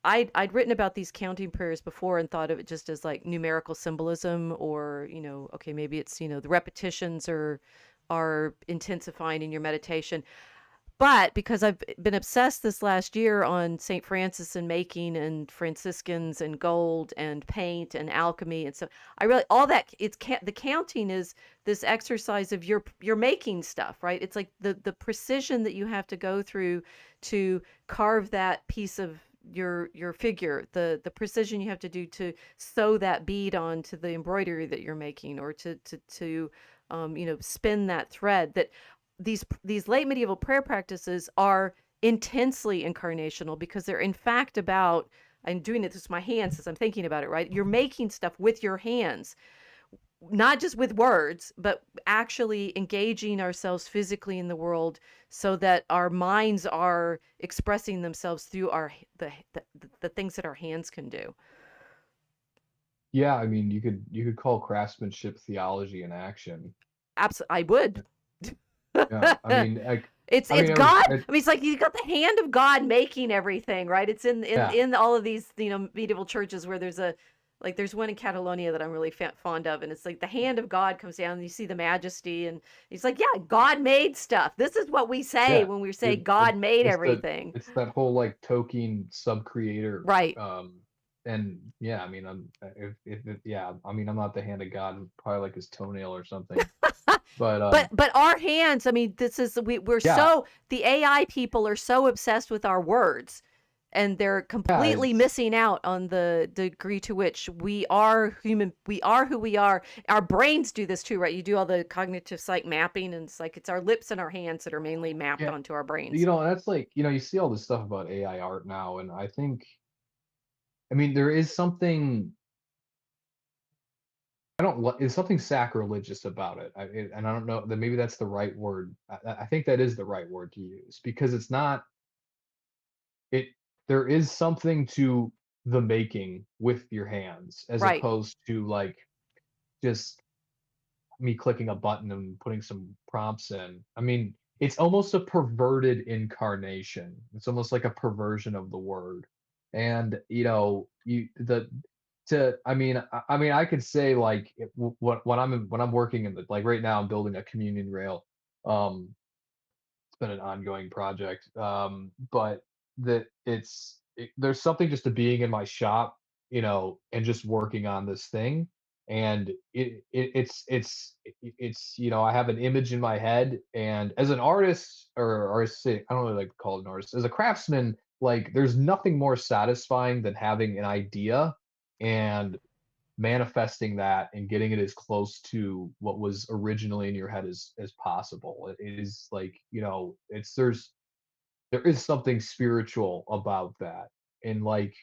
I'd written about these counting prayers before and thought of it just as like numerical symbolism, or okay, maybe it's the repetitions are intensifying in your meditation. But because I've been obsessed this last year on St. Francis and making, and Franciscans and gold and paint and alchemy, and so I really all that the counting is this exercise of you're making stuff, right? It's like the precision that you have to go through to carve that piece of your figure, the precision you have to do to sew that bead onto the embroidery that you're making, or to spin that thread. That these late medieval prayer practices are intensely incarnational because they're in fact about, I'm doing it with my hands as I'm thinking about it, right? You're making stuff with your hands, not just with words, but actually engaging ourselves physically in the world so that our minds are expressing themselves through the things that our hands can do. yeah, I mean you could call craftsmanship theology in action. Absolutely, I would. Yeah, I mean like I It's mean it was God. I mean, it's like you got the hand of God making everything, right? It's in yeah. in all of these medieval churches where there's Like there's one in Catalonia that I'm really fond of, and it's like the hand of God comes down, and you see the majesty, and he's like, "Yeah, God made stuff. This is what we say Yeah, when we say it God made it's the everything." it's that whole like Tolkien sub-creator, Right. and yeah, I mean, yeah, I mean, I'm not the hand of God, I'm probably like his toenail or something, but But our hands, I mean, this is we're yeah, so the AI people are so obsessed with our words, and they're yeah, completely missing out on the degree to which we are human. We are who we are. Our brains do this too, right? You do all the cognitive psych mapping, and it's like it's our lips and our hands that are mainly mapped yeah, onto our you brains. know, that's like, you know, you see all this stuff about AI art now, and I think, I mean, there is something I don't li there's something sacrilegious about it. And I don't know that maybe that's the right word. I think that is the right word to use because it's not it there is something to the making with your hands as Right. opposed to like just me clicking a button and putting some prompts in. I mean, it's almost a perverted incarnation. It's almost like a perversion of the word. And you know, you the to I mean I could say like when I'm working in the like right now I'm building a communion rail. It's been an ongoing project. But there's something just to being in my shop, you know, and just working on this thing. And it's you know, I have an image in my head, and as an artist or artistic, I don't really like to call it an artist. As a craftsman, like there's nothing more satisfying than having an idea and manifesting that and getting it as close to what was originally in your head as possible. It is like, you know, there is something spiritual about that. And like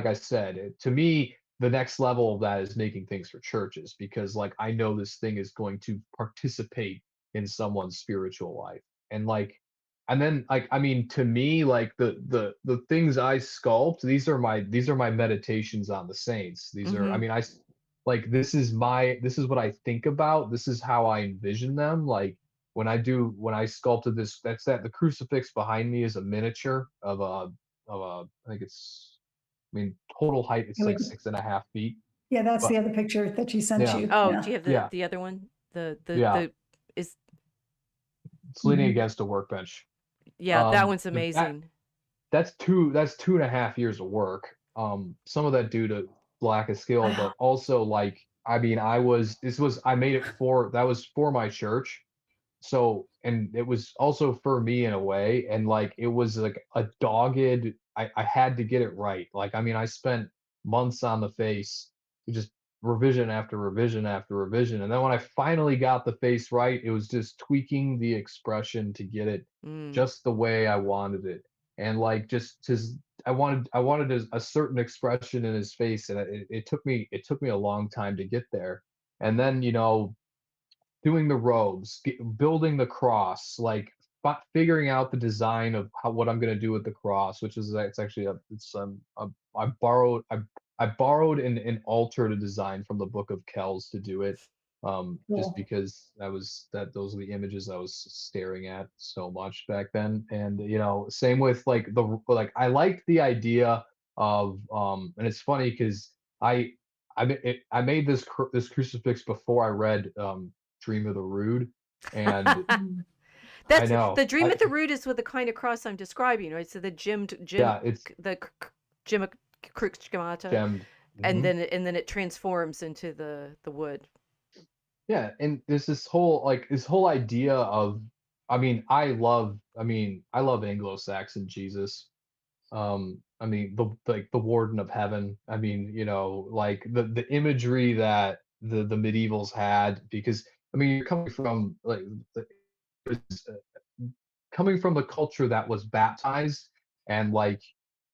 I said, to me, the next level of that is making things for churches because like I know this thing is going to participate in someone's spiritual life. And like and then like I mean to me like the things I sculpt, these are my meditations on the saints. These are I Mm-hmm. mean like this is what I think about. This is how I envision them. Like when I sculpted this, the crucifix behind me is a miniature of a I think it's I mean, total height, It it's like would, 6.5 feet. yeah, that's But the other picture that she sent yeah, you. Oh, do Yeah. you have yeah, the other one? yeah. The is It's leaning Mhm. against a workbench. Yeah, that one's But amazing. that's 2.5 years of work. Some of that due to lack of skill, but also like I mean, I made it for that was for my church. So and it was also for me in a way, and like it was like a dogged I had to get it right. Like I mean, I spent months on the face, just revision after revision after revision. And then when I finally got the face right, it was just tweaking the expression to get it Mm. just the way I wanted it. And like just his I wanted a certain expression in his face, and it took me a long time to get there. And then, you know, doing the robes, building the cross, like figuring out the design of what I'm gonna do with the cross, which is it's actually I borrowed an altar to design from the Book of Kells to do it, just Cool. because those are the images I was staring at so much back then, and you know, same with I liked the idea of and it's funny because I I made this crucifix before I read Dream of the Rude, and Mhm. I That's know, the dream at the root is with the kind of cross I'm describing, right? So the yeah, it's the gym schemata, gemmed. and Mhm. then it transforms into the wood. Yeah, and there's this whole idea of, I love Anglo-Saxon Jesus. I mean, the Warden of Heaven. I mean, you know, like the imagery that the medievals had, because I mean, you're coming from like coming from the culture that was baptized, and like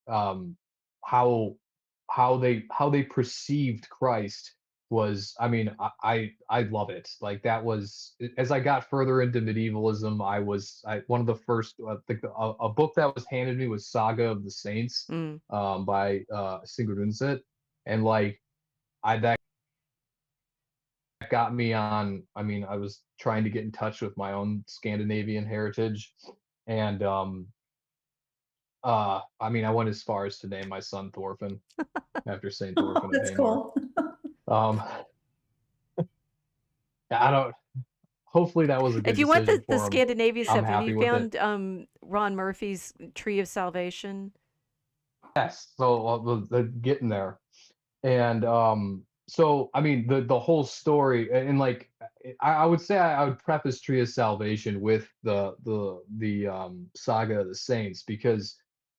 um how how they perceived Christ was, I mean, I love it. Like that was as I got further into medievalism, I one of the first a book that was handed me was Saga of the Saints Mm. by Sigurd Undset, and like I that got me on. I mean, I was trying to get in touch with my own Scandinavian heritage, and I mean, I went as far as to name my son Thorfinn after Saint Thorfinn of That's Hamar. cool. Um, I don't. Hopefully, that was a If good you want decision the for him. Scandinavian I'm stuff, have you happy with it. found Ron Murphy's Tree of Salvation? Yes. So getting there. And so I mean the whole story and like I would say I would preface Tree of Salvation with the Saga of the Saints because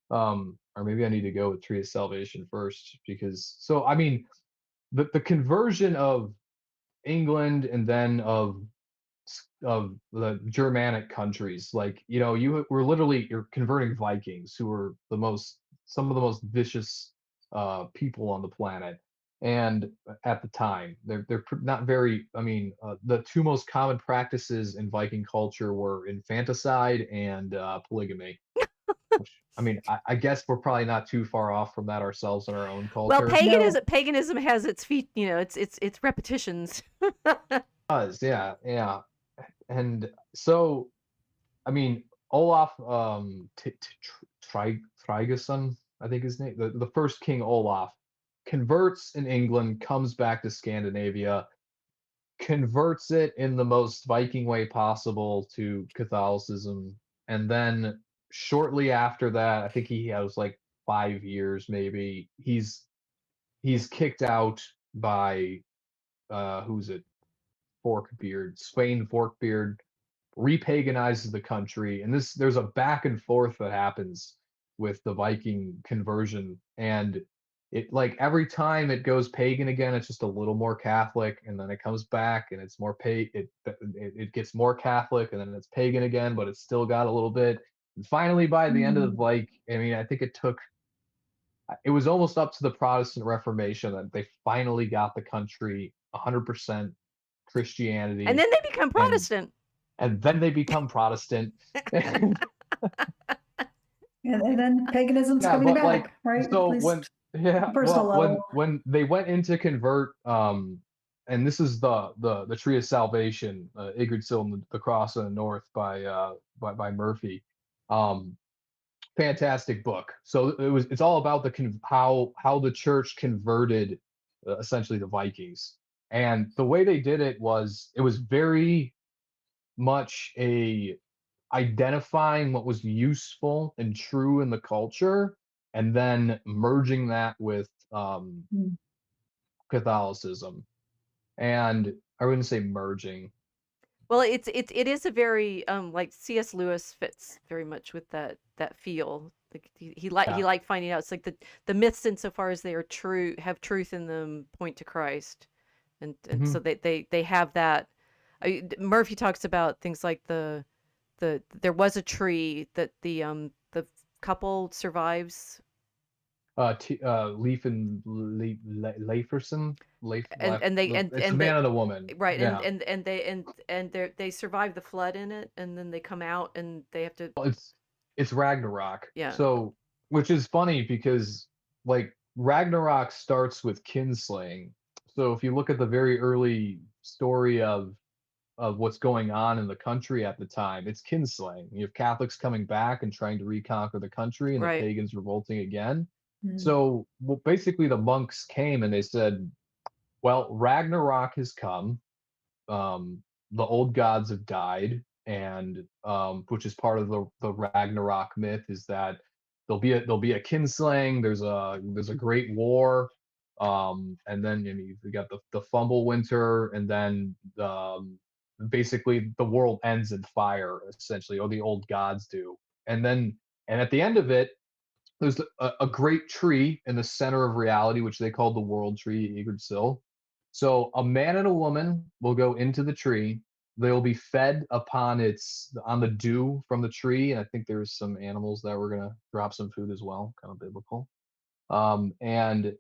or maybe I need to go with Tree of Salvation first because so I mean the conversion of England and then of the Germanic countries. Like, you know, you were literally you're converting Vikings who were some of the most vicious people on the planet. And at the time, not very. I mean, the two most common practices in Viking culture were infanticide and polygamy. Which I mean, I guess we're probably not too far off from that ourselves in our own Well, culture. No. paganism has its feet, you know, it's repetitions. Does yeah, yeah, and so I mean, Olaf Tryggvason, I think his name, the first King Olaf, converts in England, comes back to Scandinavia, converts it in the most Viking way possible to Catholicism, and then shortly after that, I think he has like 5 years maybe. He's kicked out by who's it? Forkbeard, Sweyn Forkbeard, repaganizes the country, and there's a back and forth that happens with the Viking conversion, and it like every time it goes pagan again, it's just a little more Catholic, and then it comes back and it's more it gets more Catholic, and then it's pagan again, but it's still got a little bit. And finally, by the end of Mm. like, I mean, I think it was almost up to the Protestant Reformation that they finally got the country 100% And Christianity, then they become and Protestant. then they become Protestant. And, And then paganism's yeah, coming but like back, right? At so when least yeah, personal well level. when they went in to convert, and this is the Tree of Salvation, Yggdrasil and the Cross in the North by Murphy. Um, fantastic book. So it's all about how the church converted essentially the Vikings, and the way they did it was very much a identifying what was useful and true in the culture and then merging that with Mm. Catholicism. And I wouldn't say merging. Well, it is a very like C.S. Lewis fits very much with that feel. Like he Yeah. liked finding out it's like the myths insofar as they are true have truth in them point to Christ, and Hmm. so they have that. Murphy talks about things like there was a tree that the couple survives Leaf and Leiferson. and they It's the and man the and the woman. right Yeah. and they survive the flood in it and then they come out and they have to Well, it's Ragnarok. yeah So, which is funny because like Ragnarok starts with kinslaying. So if you look at the very early story of what's going on in the country at the time, it's kinslaying. You have Catholics coming back and trying to reconquer the country, and the right pagans revolting again. Mm. So, well, basically, the monks came and they said, "Well, Ragnarok has come. The old gods have died, and which is part of the Ragnarok myth is that there'll be a kinslaying. There's a great war, and then you know, you got the Fumble Winter, and then basically the world ends in fire essentially, or the old gods do, and then and at the end of it, there's a great tree in the center of reality, which they call the world tree, Yggdrasil. So a man and a woman will go into the tree. They'll be fed on the dew from the tree, and I think there's some animals that were gonna drop some food as well, kind of biblical. And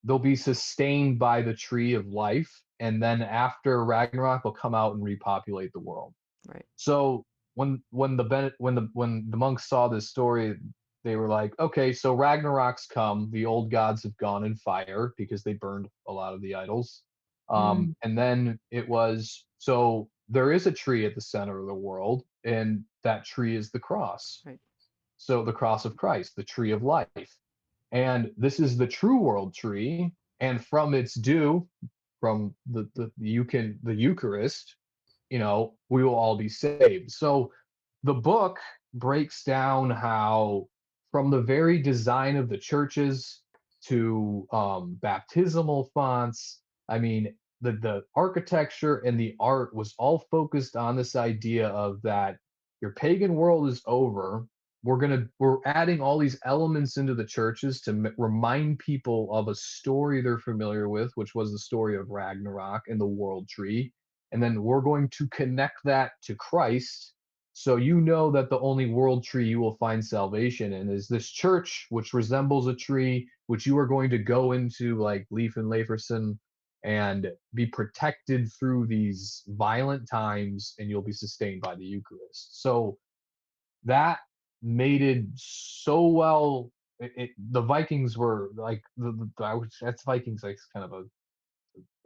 they'll be sustained by the tree of life, and then after Ragnarok, they'll come out and repopulate the world. right So when the monks saw this story, they were like, okay, so Ragnarok's come. The old gods have gone in fire because they burned a lot of the idols. Mm. And then it was so there is a tree at the center of the world, and that tree is the cross. right So the cross of Christ, the tree of life. And this is the true world tree. And from its dew, from the Eucharist, we will all be saved. So the book breaks down how, from the very design of the churches to baptismal fonts, I mean, the architecture and the art was all focused on this idea of that your pagan world is over. We're adding all these elements into the churches to remind people of a story they're familiar with, which was the story of Ragnarok and the world tree, and then we're going to connect that to Christ. So you know that the only world tree you will find salvation in is this church, which resembles a tree, which you are going to go into like Leif and Laferson and be protected through these violent times, and you'll be sustained by the Eucharist. So that made it so well. The Vikings were like that's Vikings like kind of a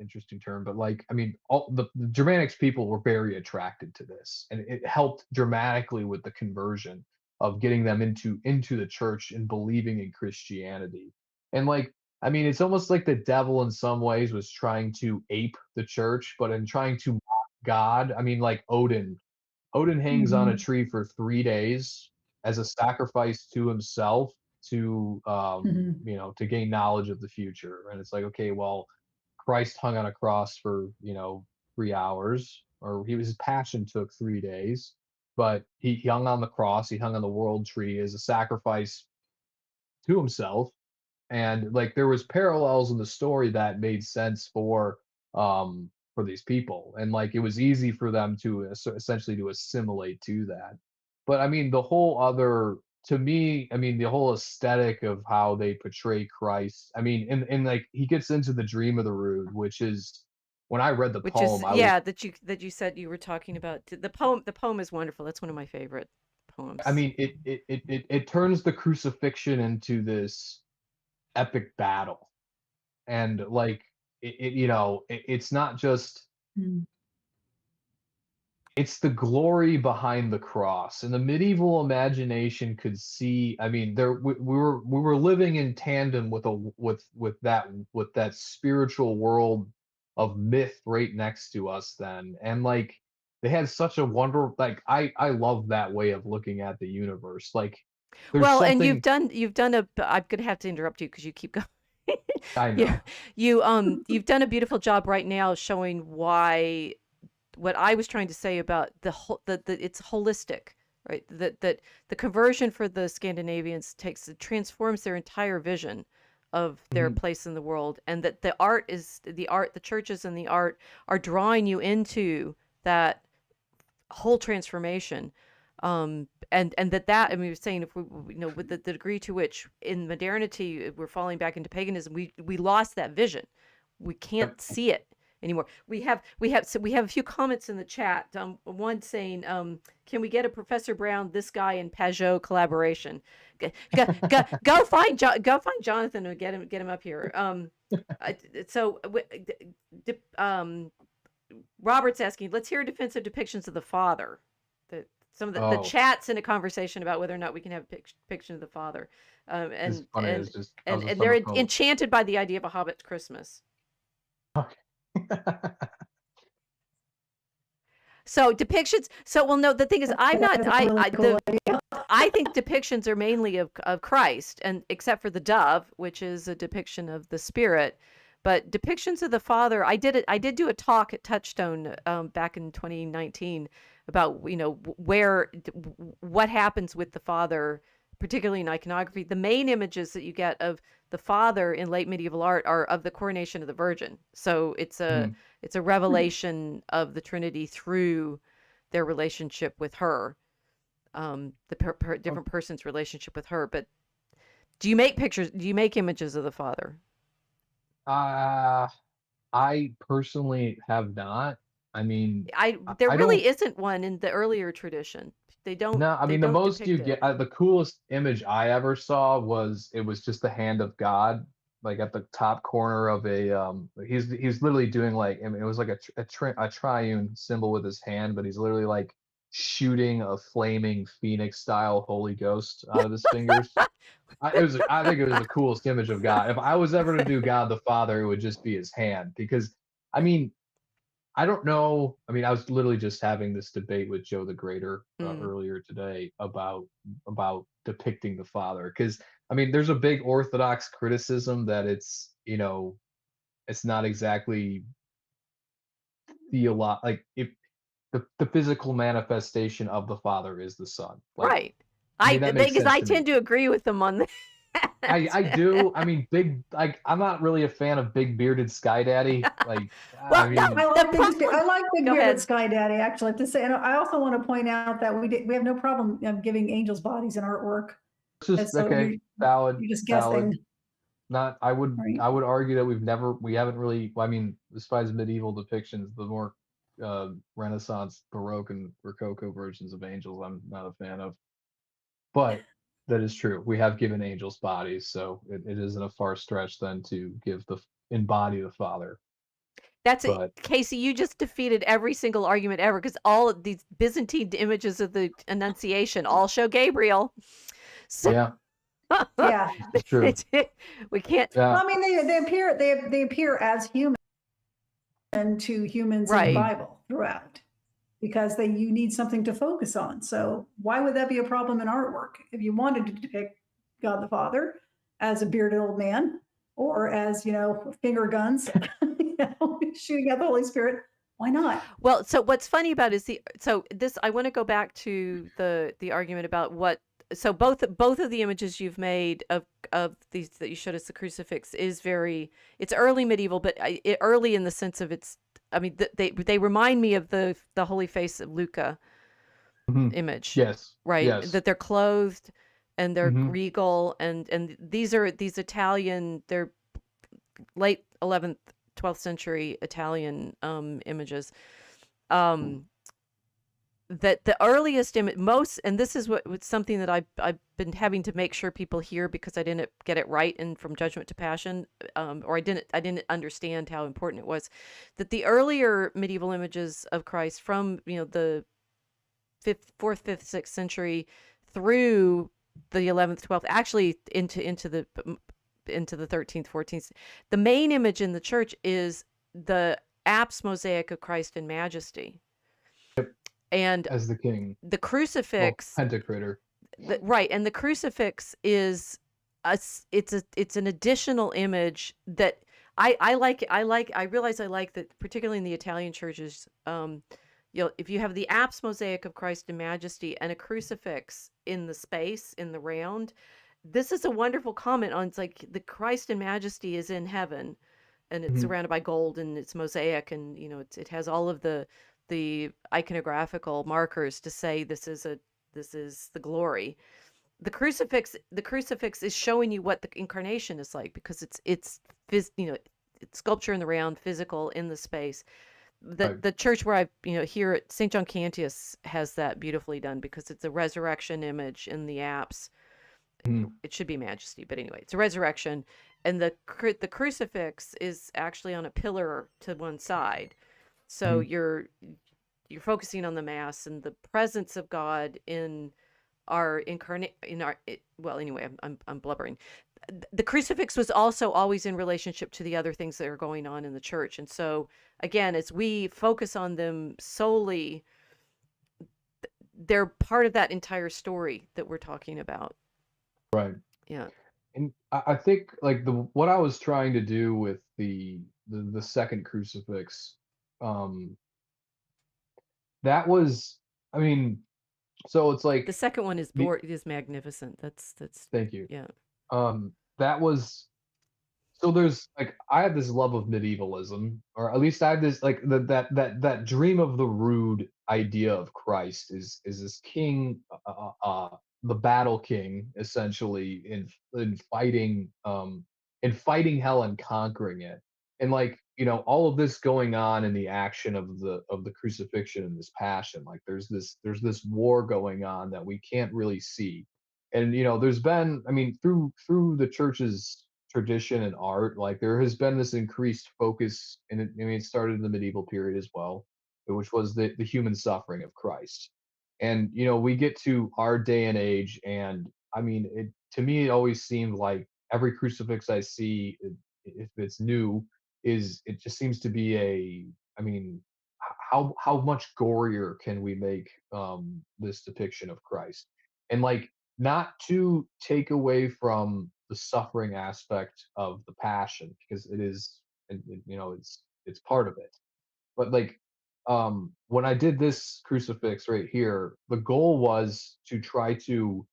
interesting term, but like I mean, all the Germanics people were very attracted to this, and it helped dramatically with the conversion of getting them into the church and believing in Christianity. And like I mean, it's almost like the devil in some ways was trying to ape the church, but in trying to mock God. I mean, like Odin hangs on a Mhm. tree for 3 days as a sacrifice to himself to Mhm. to gain knowledge of the future. And it's like, okay, well, Christ hung on a cross for 3 hours, or his passion took 3 days, but he hung on the cross, he hung on the world tree as a sacrifice to himself. And like there was parallels in the story that made sense for these people, and like it was easy for them to essentially to assimilate to that. But I mean the whole other, to me, I mean the whole aesthetic of how they portray Christ, I mean, and like he gets into the dream of the Rood, which is, when I read the Which is, poem, I was, yeah, that you said you were talking about. The poem is wonderful. That's one of my favorite I poems. mean it turns the crucifixion into this epic battle. And like it's not just, Mhm. it's the glory behind the cross. And the medieval imagination could see, I mean, we were living in tandem with that spiritual world of myth right next to us then. And like they had such a wonder, like I love that way of looking at the universe. Like there's Well, and you've something, done you've done a. I'm gonna have to interrupt you because you keep going. I you know. you've done a beautiful job right now showing why what I was trying to say about the whole the it's holistic, right? That the conversion for the Scandinavians transforms their entire vision of their Mhm. place in the world, and that the churches and the art are drawing you into that whole transformation. And that I mean, we're saying if with the degree to which in modernity we're falling back into paganism, we lost that vision. We Yep. can't see it anymore. We have a few comments in the chat. One saying, "Can we get a Professor Brown, this guy, and Peugeot collaboration? Go find Jonathan and get him up here." So Robert's asking, let's hear defensive depictions of the father. Some of the Oh, chats in a conversation about whether or not we can have a depiction of the father, this is funny. and I and was just and on the they're phone. enchanted by the idea of a Hobbit Christmas. Okay. So depictions. So well, no. The thing is, I'm not. That's a really cool idea. I think depictions are mainly of Christ, and except for the dove, which is a depiction of the Spirit. But depictions of the Father, I did do a talk at Touchstone back in 2019 about what happens with the Father, particularly in iconography. The main images that you get of the Father in late medieval art are of the coronation of the Virgin. So Mhm. it's a revelation of the Trinity through their relationship with her, Oh, different person's relationship with her. But do you make pictures? Do you make images of the Father? uh, I personally have not. I mean, There I really don't. isn't one in the earlier tradition. No, I They mean the don't most you depict it. get, the coolest image I ever saw was, it was just the hand of God, like at the top corner of a. He's literally doing like, I mean, it was like a triune symbol with his hand, but he's literally like shooting a flaming phoenix style Holy Ghost out of his fingers. I think it was the coolest image of God. If I was ever to do God the Father, it would just be his hand because I mean, I don't know. I mean, I was literally just having this debate with Joe the Greater Mm, earlier today about depicting the Father because I mean, there's a big Orthodox criticism that it's not exactly like if the physical manifestation of the Father is the Son. Like, right. I mean, that makes Because sense I to me. tend to agree with them on I that. do. I mean, I'm not really a fan of big bearded Sky Daddy. Like, I Well, no, mean, the problem. I like Big Go Bearded ahead. Sky Daddy, actually, I have to say. And I also want to point out that we have no problem giving angels bodies in artwork. it's And just so okay. Valid, you're just guessing, valid. Not. right? I would argue that we haven't really. Well, I mean, besides medieval depictions, the more Renaissance, Baroque, and Rococo versions of angels, I'm not a fan of. But that is true. We have given angels bodies, so it isn't a far stretch then to embody the Father. That's it. But Casey, you just defeated every single argument ever because all of these Byzantine images of the Annunciation all show Gabriel. So yeah, Yeah. this is true. we can't. Yeah. Well, I mean, they appear as human to humans in the Right. Bible throughout because you need something to focus on. So why would that be a problem in artwork? If you wanted to depict God the Father as a bearded old man or as, finger guns, shooting at the Holy Spirit, why not? Well, so what's funny about is I want to go back to the argument about what so both of the images you've made of these that you showed us the crucifix is it's early medieval, but early in the sense of I mean they remind me of the Holy Face of Luca Mhm. image, Yes. right? Yes. That they're clothed and they're Hmm. regal and these are these Italian they're late 11th 12th century Italian images. Um that the earliest image most and this is what's something that I've been having to make sure people hear because I didn't get it right in From Judgment to Passion, or I didn't understand how important it was that the earlier medieval images of Christ from the fourth, fifth, sixth century through the 11th, 12th, actually into the 13th, 14th. The main image in the church is the apse mosaic of Christ in majesty. And As the king. the Well, crucifix, Pentecrator. right, and the crucifix is it's an additional image that I realize I like that, particularly in the Italian churches. If you have the apse mosaic of Christ in majesty and a crucifix in the space in the round, this is a wonderful comment on it's like the Christ in majesty is in heaven and it's Hmm. surrounded by gold and it's mosaic and it has all of the iconographical markers to say this is the glory. The crucifix is showing you what the incarnation is like because it's it's sculpture in the round, physical in the space. the Right. the church where I here at St. John Cantius has that beautifully done because it's a resurrection image in the apse. Mhm. It should be majesty, but anyway, it's a resurrection, and the crucifix is actually on a pillar to one side. So Mhm. you're focusing on the mass and the presence of God in our incarnate in our well anyway I'm blubbering. The crucifix was also always in relationship to the other things that are going on in the church, and so again as we focus on them solely, they're part of that entire story that we're talking about. Right. Yeah. And I think like the what I was trying to do with the second crucifix, um, that was, I mean, so it's The like second one the is magnificent. That's thank you. yeah. That was so there's like I have this love of medievalism, or at least I have this like that dream of the rude idea of Christ is this king, the battle king, essentially in fighting hell and conquering it, and like all of this going on in the action of the crucifixion and this passion. Like there's this war going on that we can't really see, and there's been, I mean, through the church's tradition and art, like there has been this increased focus, and I mean, it started in the medieval period as well, which was the human suffering of Christ. And we get to our day and age, and I mean, to me, it always seemed like every crucifix I see, if it's new, it just seems to be I mean, how much gorier can we make this depiction of Christ? And like, not to take away from the suffering aspect of the passion, because it is, it's part of it. But like, when I did this crucifix right here, the goal was to try to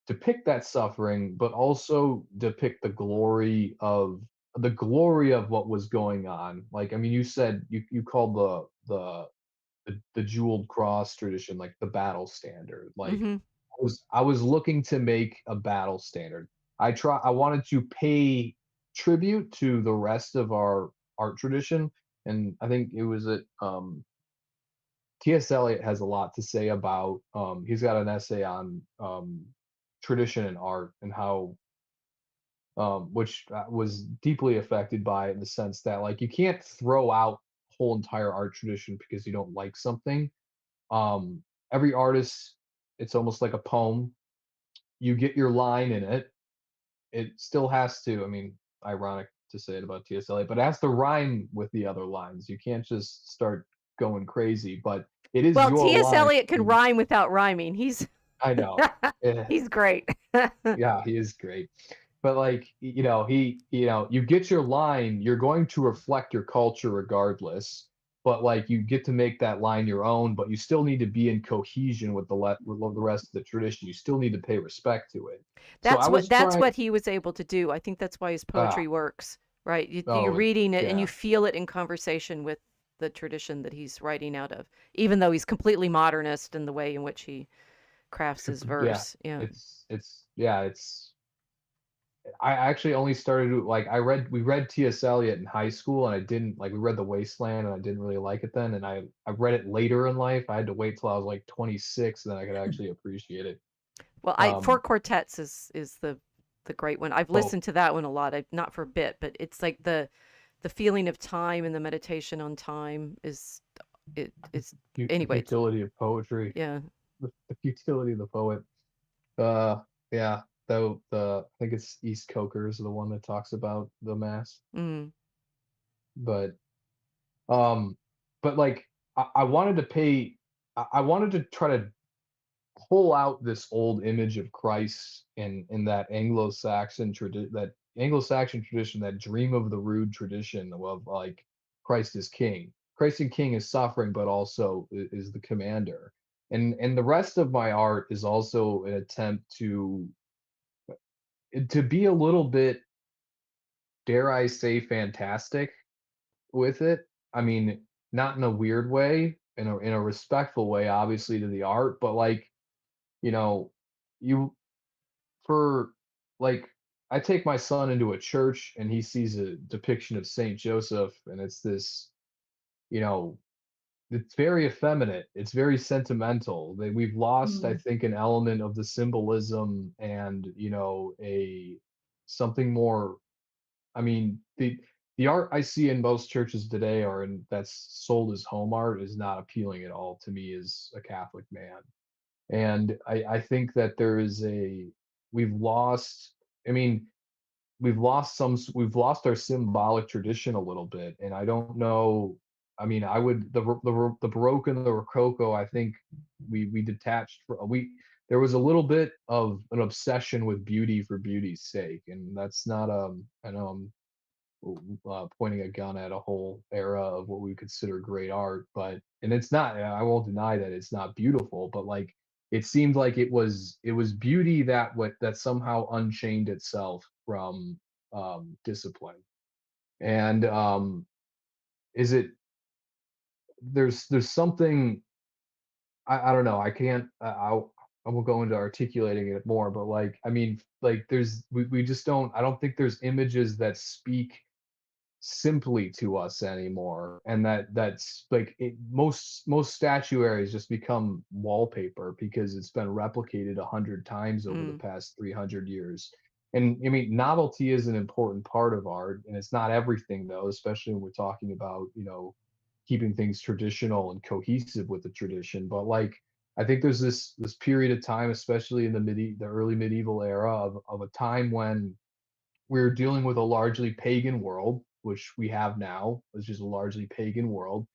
depict that suffering, but also depict the glory of what was going on. Like, I mean, you said you called the jeweled cross tradition like the battle standard. Like, Hmm. I was looking to make a battle standard. I wanted to pay tribute to the rest of our art tradition, and I think it was at T.S. Eliot has a lot to say about. He's got an essay on tradition and art, and how, which was deeply affected by it, in the sense that, like, you can't throw out whole entire art tradition because you don't like something. Every artist, it's almost like a poem. You get your line in it. It still has to. I mean, ironic to say it about T.S. Eliot, but it has to rhyme with the other lines. You can't just start going crazy. But it is Well, your T.S. line. Eliot can rhyme without rhyming. He's I know. Eh, he's great. yeah, he is great. But like, you get your line, you're going to reflect your culture regardless. But like, you get to make that line your own, but you still need to be in cohesion with the rest of the tradition. You still need to pay respect to it. So I was That's trying. what he was able to do. I think that's why his Ah, poetry works, right? You're oh, reading it and you yeah, feel it in conversation with the tradition that he's writing out of, even though he's completely modernist in the way in which he crafts his yeah. verse. Yeah. It's. I actually only started like, we read T.S. Eliot in high school, and I didn't like we read The Wasteland, and I didn't really like it then, and I read it later in life. I had to wait till I was like 26, and then I could actually appreciate it. Well, I Four Um, Quartets is the great one. I've oh, listened to that one a lot. Not for a bit, but it's like the feeling of time and the meditation on time is the anyway. futility of poetry, Yeah. the futility of the poet. Uh, yeah, though I think it's East Coker is the one that talks about the mass, Mm. but um, but like, I wanted to pay. I wanted to try to pull out this old image of Christ in that Anglo-Saxon tradition, that dream of the rood tradition of like, Christ is king. Christ and king is suffering, but also is the commander. And the rest of my art is also an attempt to be a little bit, dare I say, fantastic with it. I mean, not in a weird way, in a respectful way, obviously, to the art, but like, you know, you for like, I take my son into a church, and he sees a depiction of Saint Joseph, and it's this, you know, it's very effeminate. It's very sentimental. We've lost, I Mm. think, an element of the symbolism, and a something more. I mean, the art I see in most churches today, that's sold as home art, is not appealing at all to me as a Catholic man. And I think that we've lost. I mean, we've lost our symbolic tradition a little bit, and I don't know. I mean, I would the Baroque and the Rococo. I think we detached for we. There was a little bit of an obsession with beauty for beauty's sake, and that's not. I know I'm pointing a gun at a whole era of what we consider great art, but and it's not. I won't deny that it's not beautiful, but like, it seemed like it was beauty that somehow unchained itself from discipline. And is it there's something, I don't know. I can't. I will go into articulating it more, but like, I mean, like, we just don't. I don't think there's images that speak simply to us anymore, and that's like, most statuaries just become wallpaper because it's been replicated 100 times over the Mm. past 300 years. And I mean, novelty is an important part of art, and it's not everything, though, especially when we're talking about keeping things traditional and cohesive with the tradition. But like, I think there's this period of time, especially in the early medieval era, of a time when we were dealing with a largely pagan world, which we have now, which is a largely pagan world.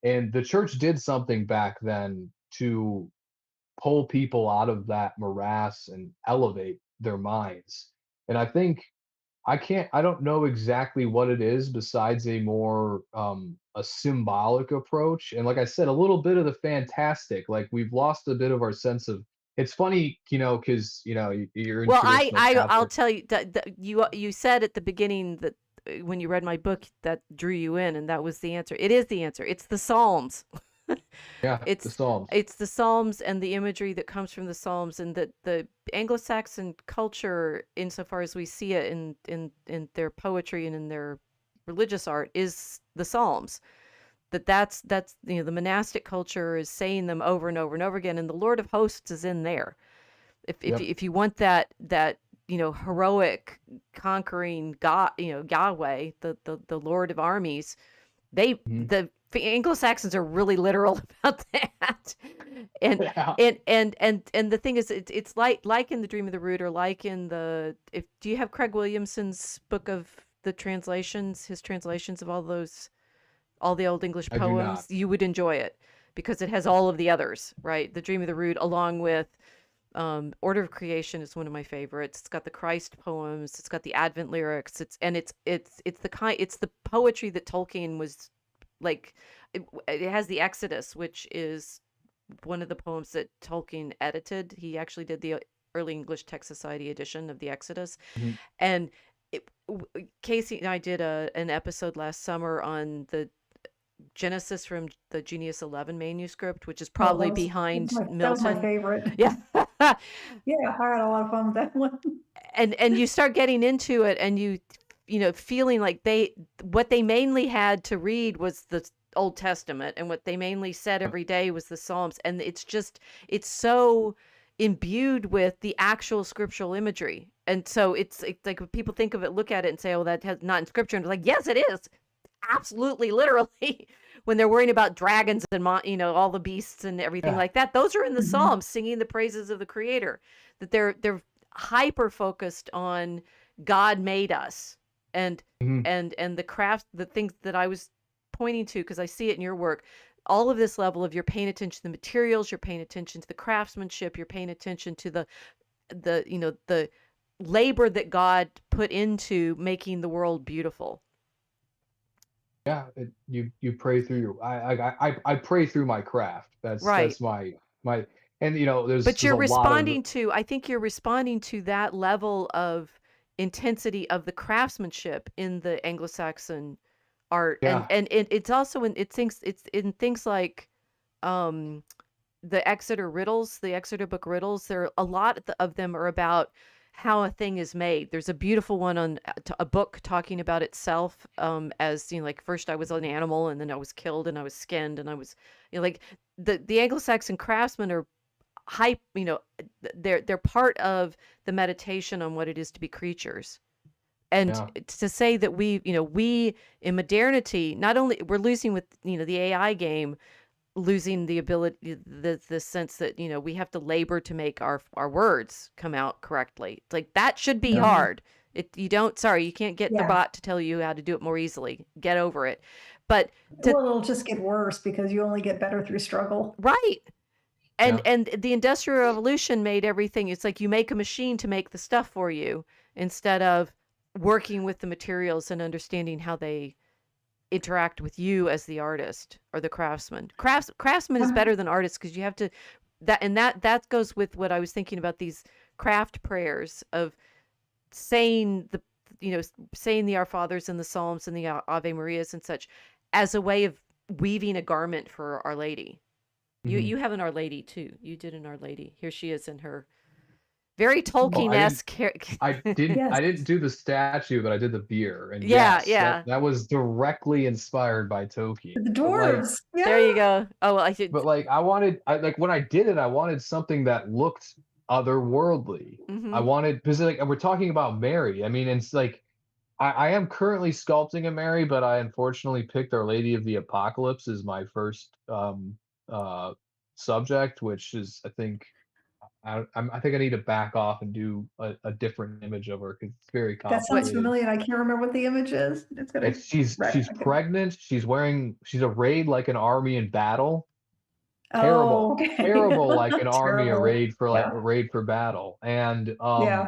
And the church did something back then to pull people out of that morass and elevate their minds. And I think I don't know exactly what it is besides a more a symbolic approach. And like I said, a little bit of the fantastic. Like we've lost a bit of our sense of it's funny, because you're in Well, traditional I'll Catholic. tell you that you said at the beginning that when you read my book that drew you in, and that was the answer. It is the answer. It's the Psalms. Yeah, the It's Psalms. it's the Psalms and the imagery that comes from the Psalms, and that the Anglo-Saxon culture, insofar as we see it in their poetry and in their religious art, is the Psalms. That's the monastic culture is saying them over and over and over again, and the Lord of Hosts is in there. Yep. If you want that heroic conquering God, Yahweh, the Lord of armies, Mhm. the Anglo-Saxons are really literal about that. And Yeah. and the thing is, it's like in the Dream of the Root, or like in the if do you have Craig Williamson's book of the translations, his translations of all the old English I do poems? not. You would enjoy it because it has all of the others, right? The Dream of the Root, along with Order of Creation, is one of my favorites. It's got the Christ poems, it's got the Advent lyrics, it's the poetry that Tolkien was like. It has the Exodus, which is one of the poems that Tolkien edited. He actually did the early English Text Society edition of the Exodus. Mhm. And Casey and I did an episode last summer on the Genesis from the Genius 11 manuscript, which is Oh, probably behind that was my Milton. favorite. Yeah. Yeah, I had a lot of fun with that one. And you start getting into it, and feeling like what they mainly had to read was the Old Testament, and what they mainly said every day was the Psalms, and it's so imbued with the actual scriptural imagery. And so it's like when people think of it, look at it and say, oh, that has not in scripture, and it's like, yes, it is absolutely literally. When they're worrying about dragons and all the beasts and everything Yeah. like that, those are in the Mhm. Psalms, singing the praises of the Creator. That they're hyper focused on God made us, and Mhm. the craft, the things that I was pointing to, because I see it in your work. All of this level of, you're paying attention to the materials, you're paying attention to the craftsmanship, you're paying attention to the labor that God put into making the world beautiful. Yeah, you pray through your I pray through my craft. Right. That's my and But there's a lot of I think you're responding to that level of intensity of the craftsmanship in the Anglo-Saxon art. And yeah, it's also it's in things like um the Exeter riddles, the Exeter book riddles. There are a lot of them are about how a thing is made. There's a beautiful one on a book talking about itself, as like, first I was an animal, and then I was killed, and I was skinned, and I was, like, the Anglo-Saxon craftsmen are hype, they're part of the meditation on what it is to be creatures. And yeah, to say that we in modernity, not only we're losing with the AI game, losing the ability, the sense that we have to labor to make our words come out correctly. It's like, that should be yeah, Mhm. hard. You can't get the Yeah. bot to tell you how to do it more easily. Get over it. But to Well, it'll just get worse because you only get better through struggle. right. And yeah, the Industrial Revolution made everything, it's like you make a machine to make the stuff for you, instead of working with the materials and understanding how they interact with you as the artist or the craftsman. Craftsman is better than artist, because you have to, that goes with what I was thinking about, these craft prayers of saying saying the Our Fathers and the Psalms and the Ave Marias and such, as a way of weaving a garment for Our Lady. mhm. You have an Our Lady too. You did an Our Lady. Here she is in her very Oh, Tolkien-esque Yes. I didn't do the statue, but I did the beer, and Yeah, yes, yeah. that was directly inspired by Tolkien. The But like dwarves. There Yeah. you go. Oh, well, I did. but like I like when I did it, I wanted something that looked otherworldly. I Mm-hmm. wanted because like we're talking about Mary. I mean, it's like I am currently sculpting a Mary, but I unfortunately picked Our Lady of the Apocalypse as my first uh subject, which is I think I need to back off and do a different image of her because it's very That sounds complicated. familiar, and I can't remember what the image is. It's gonna It's she's okay. pregnant. She's arrayed like an army in battle. Oh, Terrible, okay. terrible, like an army Terrible. Yeah. arrayed for battle, Yeah.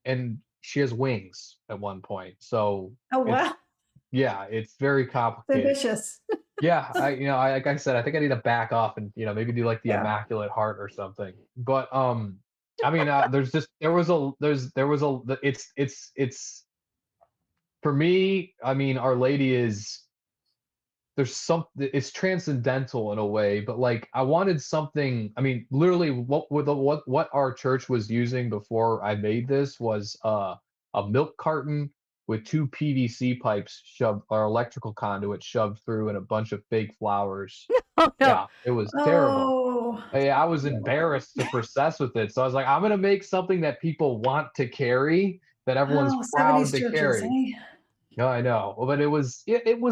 and she has wings at one point. So Oh, it's wow. yeah, it's very It's complicated. ambitious. Yeah, like I said, I think I need to back off and maybe do like the Yeah. Immaculate Heart or something. But I mean, there was a it's for me. I mean, Our Lady is there's some it's transcendental in a way, but like I wanted something. I mean, literally, what our church was using before I made this was a milk carton with two PVC pipes shoved or electrical conduit shoved through and a bunch of fake flowers. Oh no. Yeah, it was terrible. Oh. I was Yeah. embarrassed to process with it, so I was like, I'm gonna make something that people want to carry, that everyone's Oh, proud 70s to churches, carry. eh? No, I know. Well, but it was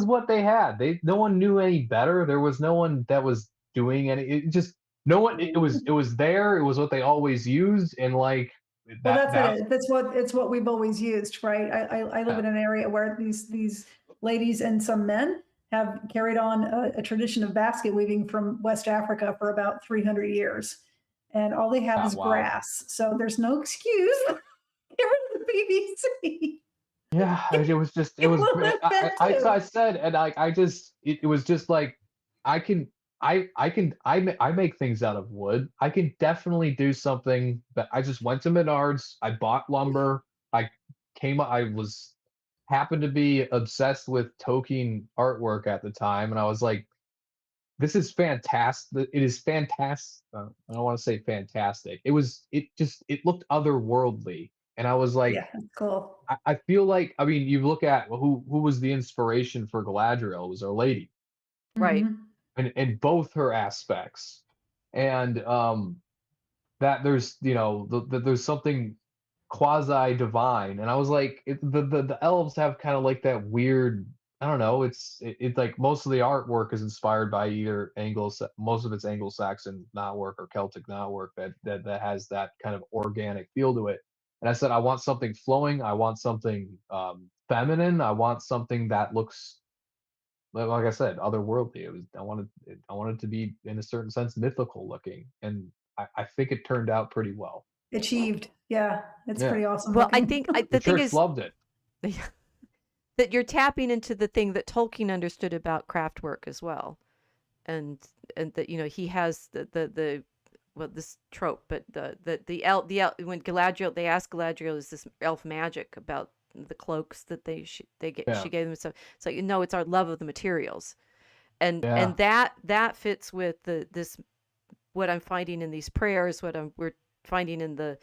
what they had. No one knew any better. There was no one that was doing any. It just no one. It was there. It was what they always used, and like Well, that. that's That's it. It's what we've always used, right? I live yeah, in an area where these ladies and some men have carried on a tradition of basket weaving from West Africa for about 300 years, and all they have yeah. is Wow. grass. So there's no excuse. Get rid of the PVC. Yeah, it was just it It was. will I offend said, and I just it was just like I can. I make things out of wood. I can definitely do something. But I just went to Menards. I bought lumber. I I was happened to be obsessed with Tolkien artwork at the time, and I was like, "This is fantastic! It is fantastic." I don't want to say fantastic. It looked otherworldly, and I was like, Yeah, that's cool. I feel like I mean, you look at who was the inspiration for Galadriel. It was Our Lady, Right. Hmm. and in both her aspects, and that there's there's something quasi divine, and I was like, the elves have kind of like that weird. I don't know. It's like most of the artwork is inspired by either most of it's Anglo-Saxon knotwork or Celtic knotwork that has that kind of organic feel to it. And I said, I want something flowing. I want something feminine. I want something that looks like I said, otherworldly. I wanted to be in a certain sense mythical looking, and I think it turned out pretty well. Achieved. Yeah, it's Yeah, pretty awesome Well, I looking. think the the thing church is loved it. that you're tapping into the thing that Tolkien understood about craft work as well, and that he has the well, this trope, but when Galadriel, they ask Galadriel, is this elf magic about the cloaks that Yeah, she gave them? So it's like, no, it's our love of the materials, and yeah, that fits with this what I'm finding in these prayers, we're finding in the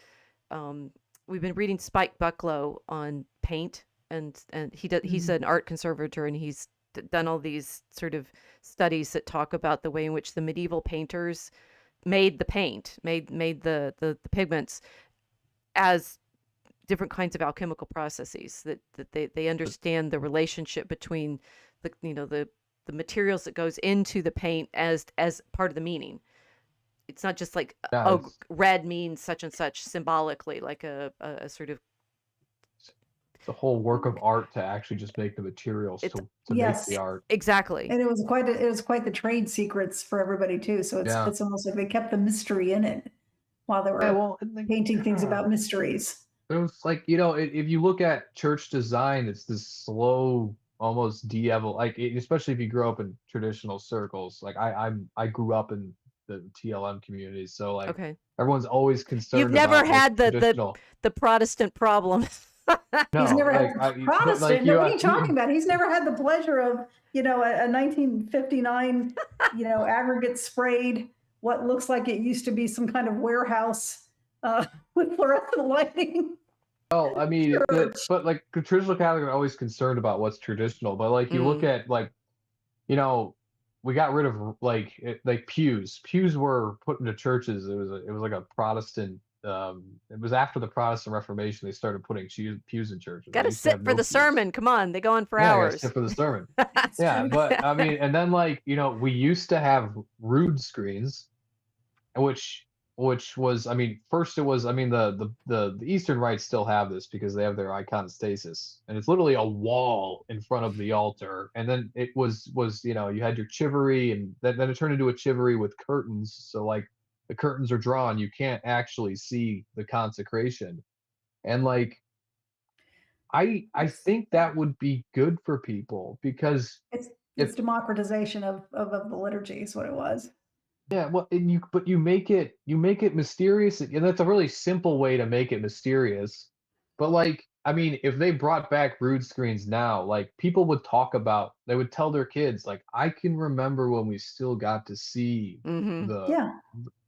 um, we've been reading Spike Bucklow on paint, and he's Mhm. an art conservator, and he's done all these sort of studies that talk about the way in which the medieval painters made the paint, made the pigments as different kinds of alchemical processes, that they understand the relationship between the materials that goes into the paint as part of the meaning. It's not just like, yeah. oh, red means such and such symbolically, like a sort of It's a whole work of art to actually just make the materials it's to make the Yes. art. exactly. And it was quite the trade secrets for everybody too. So Yeah. it's almost like they kept the mystery in it while they Yeah, were well, and painting things about mysteries. it was like if you look at church design, it's this slow, almost especially if you grow up in traditional circles. Like I grew up in the TLM community, so like Okay. everyone's always You've concerned never about what's had the traditional. the Protestant problem. He's No, never had like but like Protestant. No, what are you talking about? He's never had the pleasure of, a 1959, aggregate sprayed, what looks like it used to be some kind of warehouse with fluorescent lighting well, I mean, church. but like the traditional Catholics are always concerned about what's traditional. But like you look Mm. at like you know, we got rid of like pews. Pews were put into churches. It was like a Protestant. It was after the Protestant Reformation they started putting pews in churches. Got I to used to sit have for no the pews. sermon. Come on, they go on for Yeah, I got to sit hours. for the sermon. That's Yeah, true. but I mean, and then like we used to have rood screens, which was, I mean, first it was, I mean, the Eastern rites still have this because they have their iconostasis, and it's literally a wall in front of the altar, and then it was you know, you had your chivery, and then it turned into a chivery with curtains, so like the curtains are drawn, you can't actually see the consecration, and like I think Yeah. that would be good for people because It's if democratization of the liturgy is what it was. yeah, well, and you make it mysterious, and that's a really simple way to make it mysterious. But like, I mean, if they brought back rood screens now, like people would talk about, they would tell their kids, like, I can remember when we still got to see Mm-hmm. the Yeah,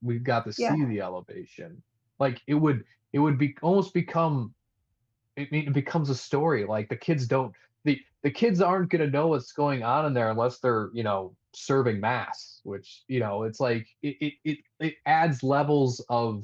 we got to yeah. see the elevation. Like it would be almost become it becomes a story. Like the kids don't the kids aren't going to know what's going on in there unless they're, you know, serving mass, which, you know, it's like it adds levels of,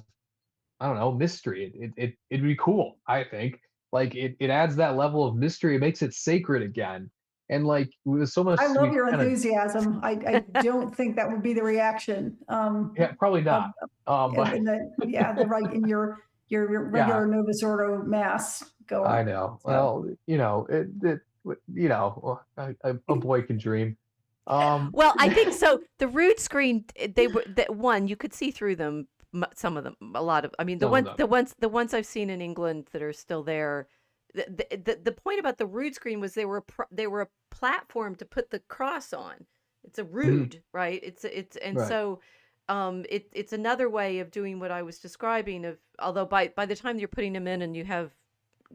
I don't know, mystery. It'd be cool, I think. Like it adds that level of mystery. It makes it sacred again. And like with so much I love we your kind of, enthusiasm. I don't think that would be the reaction, yeah, probably of not. But in the yeah, the right in your yeah, regular Novus Ordo mass I goer. know. So Well, you know, you know, a boy can dream. Um, Well, I think so. The root screen, they were that one you could see through them. Some of them, a lot of. I mean, some of them. the ones I've seen in England that are still there. The point about the rood screen was they were a platform to put the cross on. It's a Mhm. rood, right? It's and Right. so it's another way of doing what I was describing. Of although by the time you're putting them in and you have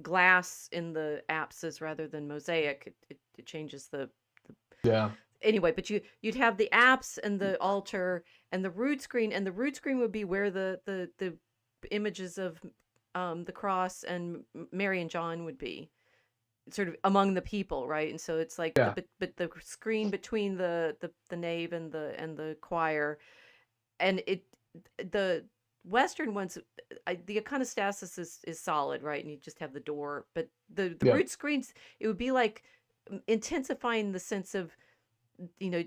glass in the apses rather than mosaic, it changes the Yeah. anyway, but you'd have the apse and the altar and the rood screen, and the rood screen would be where the images of the cross and Mary and John would be sort of among the people, right? And so it's like Yeah. but the screen between the nave and the choir, and the Western ones, the iconostasis is solid, right? And you just have the door, but the Yeah. rood screens, it would be like intensifying the sense of, you know,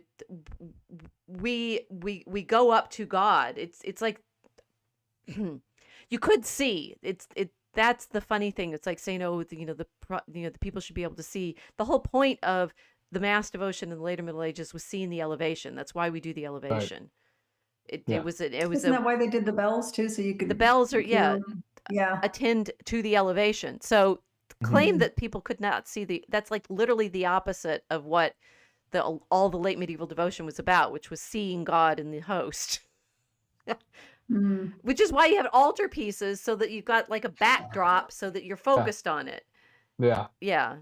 we go up to God. It's like you could see it. That's the funny thing. It's like saying, oh, you know, the people should be able to see. The whole point of the mass devotion in the later Middle Ages was seeing the elevation. That's why we do the Right. elevation. Yeah. It was isn't a that why they did the bells too? So you the could bells are, hear yeah, 'em? Yeah. attend to the elevation. So Mhm. claim Mhm. that people could not see that's like literally the opposite of what all the late medieval devotion was about, which was seeing God in the host. Mm. Which is why you have altar pieces, so that you've got like a backdrop so that you're Yeah. focused on it. Yeah. Yeah.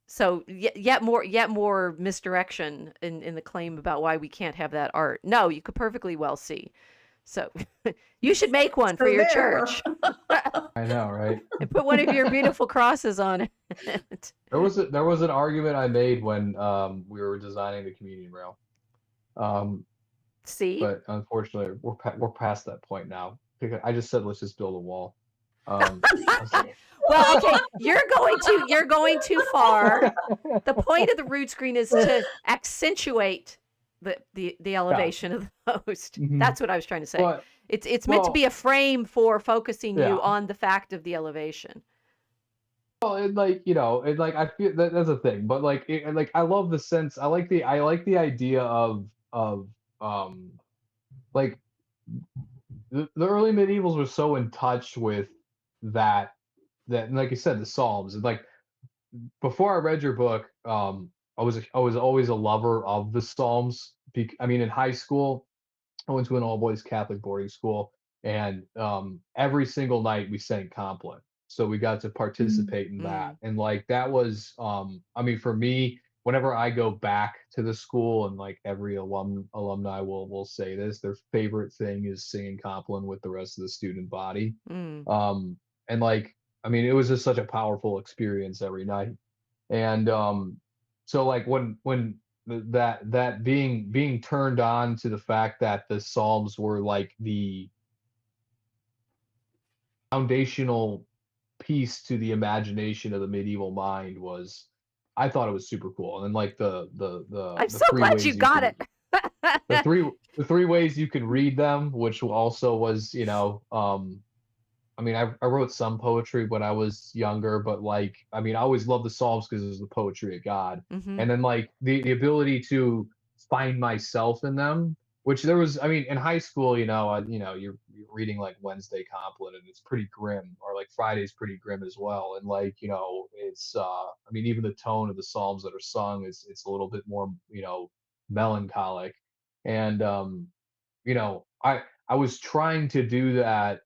So yet more misdirection in the claim about why we can't have that art. No, you could perfectly well see. So you should make one for So your there. church I know, right? and put one of your beautiful crosses on it. There was an argument I made when we were designing the communion rail. Um, See? but unfortunately we're past that point now. Because I just said let's just build a wall. I was like, Well, okay, you're going too far. The point of the root screen is to accentuate the yeah. elevation of the host. Hmm. That's what I was trying to say. But It's meant to well, be a frame for focusing you yeah. on the fact of the elevation. Well, and like, you know, and like I feel that that's a thing, but like and like I love the sense. I like the idea of um like the early medievals were so in touch with that and like you said, the Psalms. And like before I read your book, I was always a lover of the Psalms. I mean, in high school, I went to an all boys Catholic boarding school, and every single night we sang Compline. So we got to Mm. participate in that. Mm. And like that was, I mean, for me, whenever I go back to the school, and like every alumni will say this, their favorite thing is singing Compline with the rest of the student body. Mm. Um, and like, I mean, it was just such a powerful experience every night. And so like when that being turned on to the fact that the Psalms were like the foundational piece to the imagination of the medieval mind was, I thought it was super cool. And then like I'm the so three glad you ways you got can, it. the three ways you can read them, which also was, I mean, I wrote some poetry when I was younger, but like, I mean, I always loved the Psalms because it was the poetry of God. Hmm. And then like the ability to find myself in them, which there was, I mean, in high school, you're reading like Wednesday Compline and it's pretty grim, or like Friday's pretty grim as well. And like, it's I mean, even the tone of the Psalms that are sung is it's a little bit more, melancholic. And I was trying to do that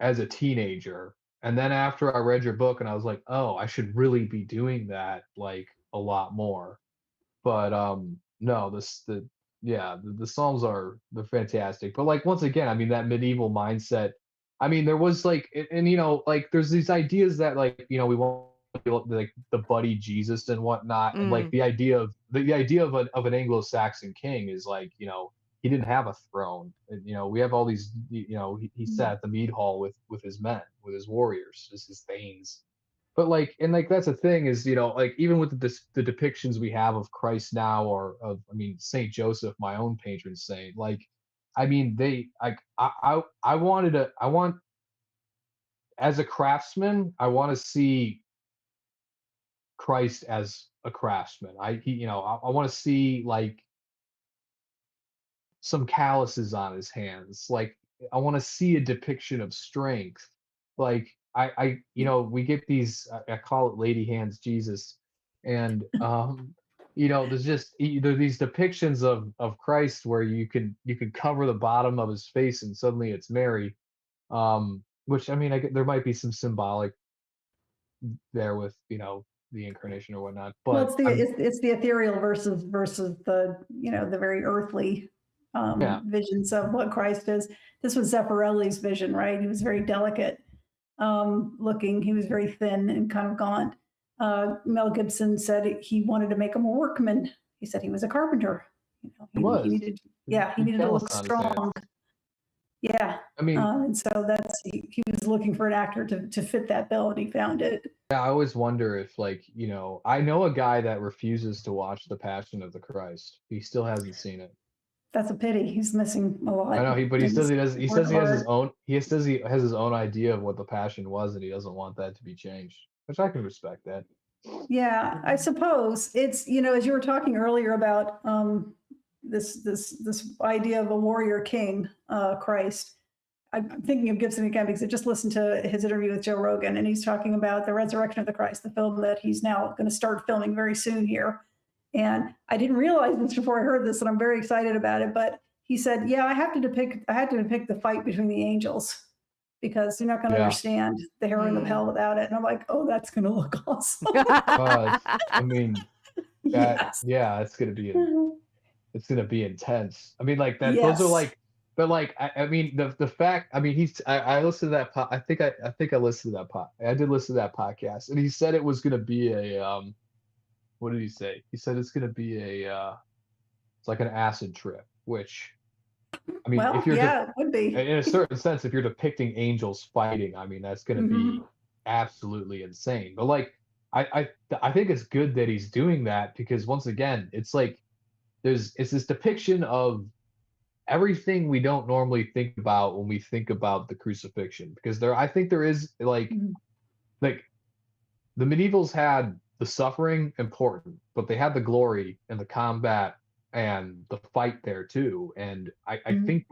as a teenager. And then after I read your book and I was like, "Oh, I should really be doing that like a lot more." But no, this the yeah, the Psalms they're fantastic. But like once again, I mean that medieval mindset. I mean, there was like and like there's these ideas that like, we want like the buddy Jesus and whatnot. And like Mm. the idea of an Anglo-Saxon king is like, he didn't have a throne. And, we have all these, he sat at the mead hall with his men, with his warriors, just his thanes. But like, and like that's the thing is, like even with the depictions we have of Christ now, or of, I mean, Saint Joseph, my own patron saint, like, I mean, they like I want as a craftsman, I want to see Christ as a craftsman. I want to see like some calluses on his hands. Like I want to see a depiction of strength. Like we get these. I call it lady hands Jesus, and there's these depictions of Christ where you can cover the bottom of his face and suddenly it's Mary. Which I mean, there might be some symbolic there with the incarnation or whatnot, Well, but I'm it's the ethereal versus the the very earthly yeah, visions of what Christ is. This was Zeffirelli's vision, right? He was very delicate looking. He was very thin and kind of gaunt. Mel Gibson said he wanted to make him a workman. He said he was a carpenter. it He was. needed, yeah, he needed to Callous look on his hands. strong. Yeah, I mean, and so he was looking for an actor to fit that bill, and he found it. yeah, I always wonder if, like, I know a guy that refuses to watch The Passion of the Christ. He still hasn't seen it. That's a pity. He's missing a I lot know but he in says his he does. He work says of art. he says he has his own idea of what the Passion was, and he doesn't want that to be changed. Which I can respect that. Yeah, I suppose it's, as you were talking earlier about this idea of a warrior king, Christ. I'm thinking of Gibson again because I just listened to his interview with Joe Rogan, and he's talking about the Resurrection of the Christ, the film that he's now going to start filming very soon here. And I didn't realize this before I heard this, and I'm very excited about it. But he said, "Yeah, I had to depict the fight between the angels because you're not going to Yeah. understand the heroine of Mm. hell without it." And I'm like, "Oh, that's going to look awesome." I mean, Yes. yeah, it's gonna be intense. I mean, like that. Those are Yes. like, but like, I mean, the fact. I mean, I listened to that. I think I listened to that I did listen to that podcast, and he said it was gonna be a What did he say? He said it's gonna be it's like an acid trip. Which, I mean, Well, if you're yeah, it would be. in a certain sense, if you're depicting angels fighting, I mean, that's gonna be Mhm. absolutely insane. But like, I think it's good that he's doing that because once again, it's like it's this depiction of everything we don't normally think about when we think about the crucifixion because I think there is Mhm. like the medievals had the suffering important, but they had the glory and the combat and the fight there too. And I Mhm. think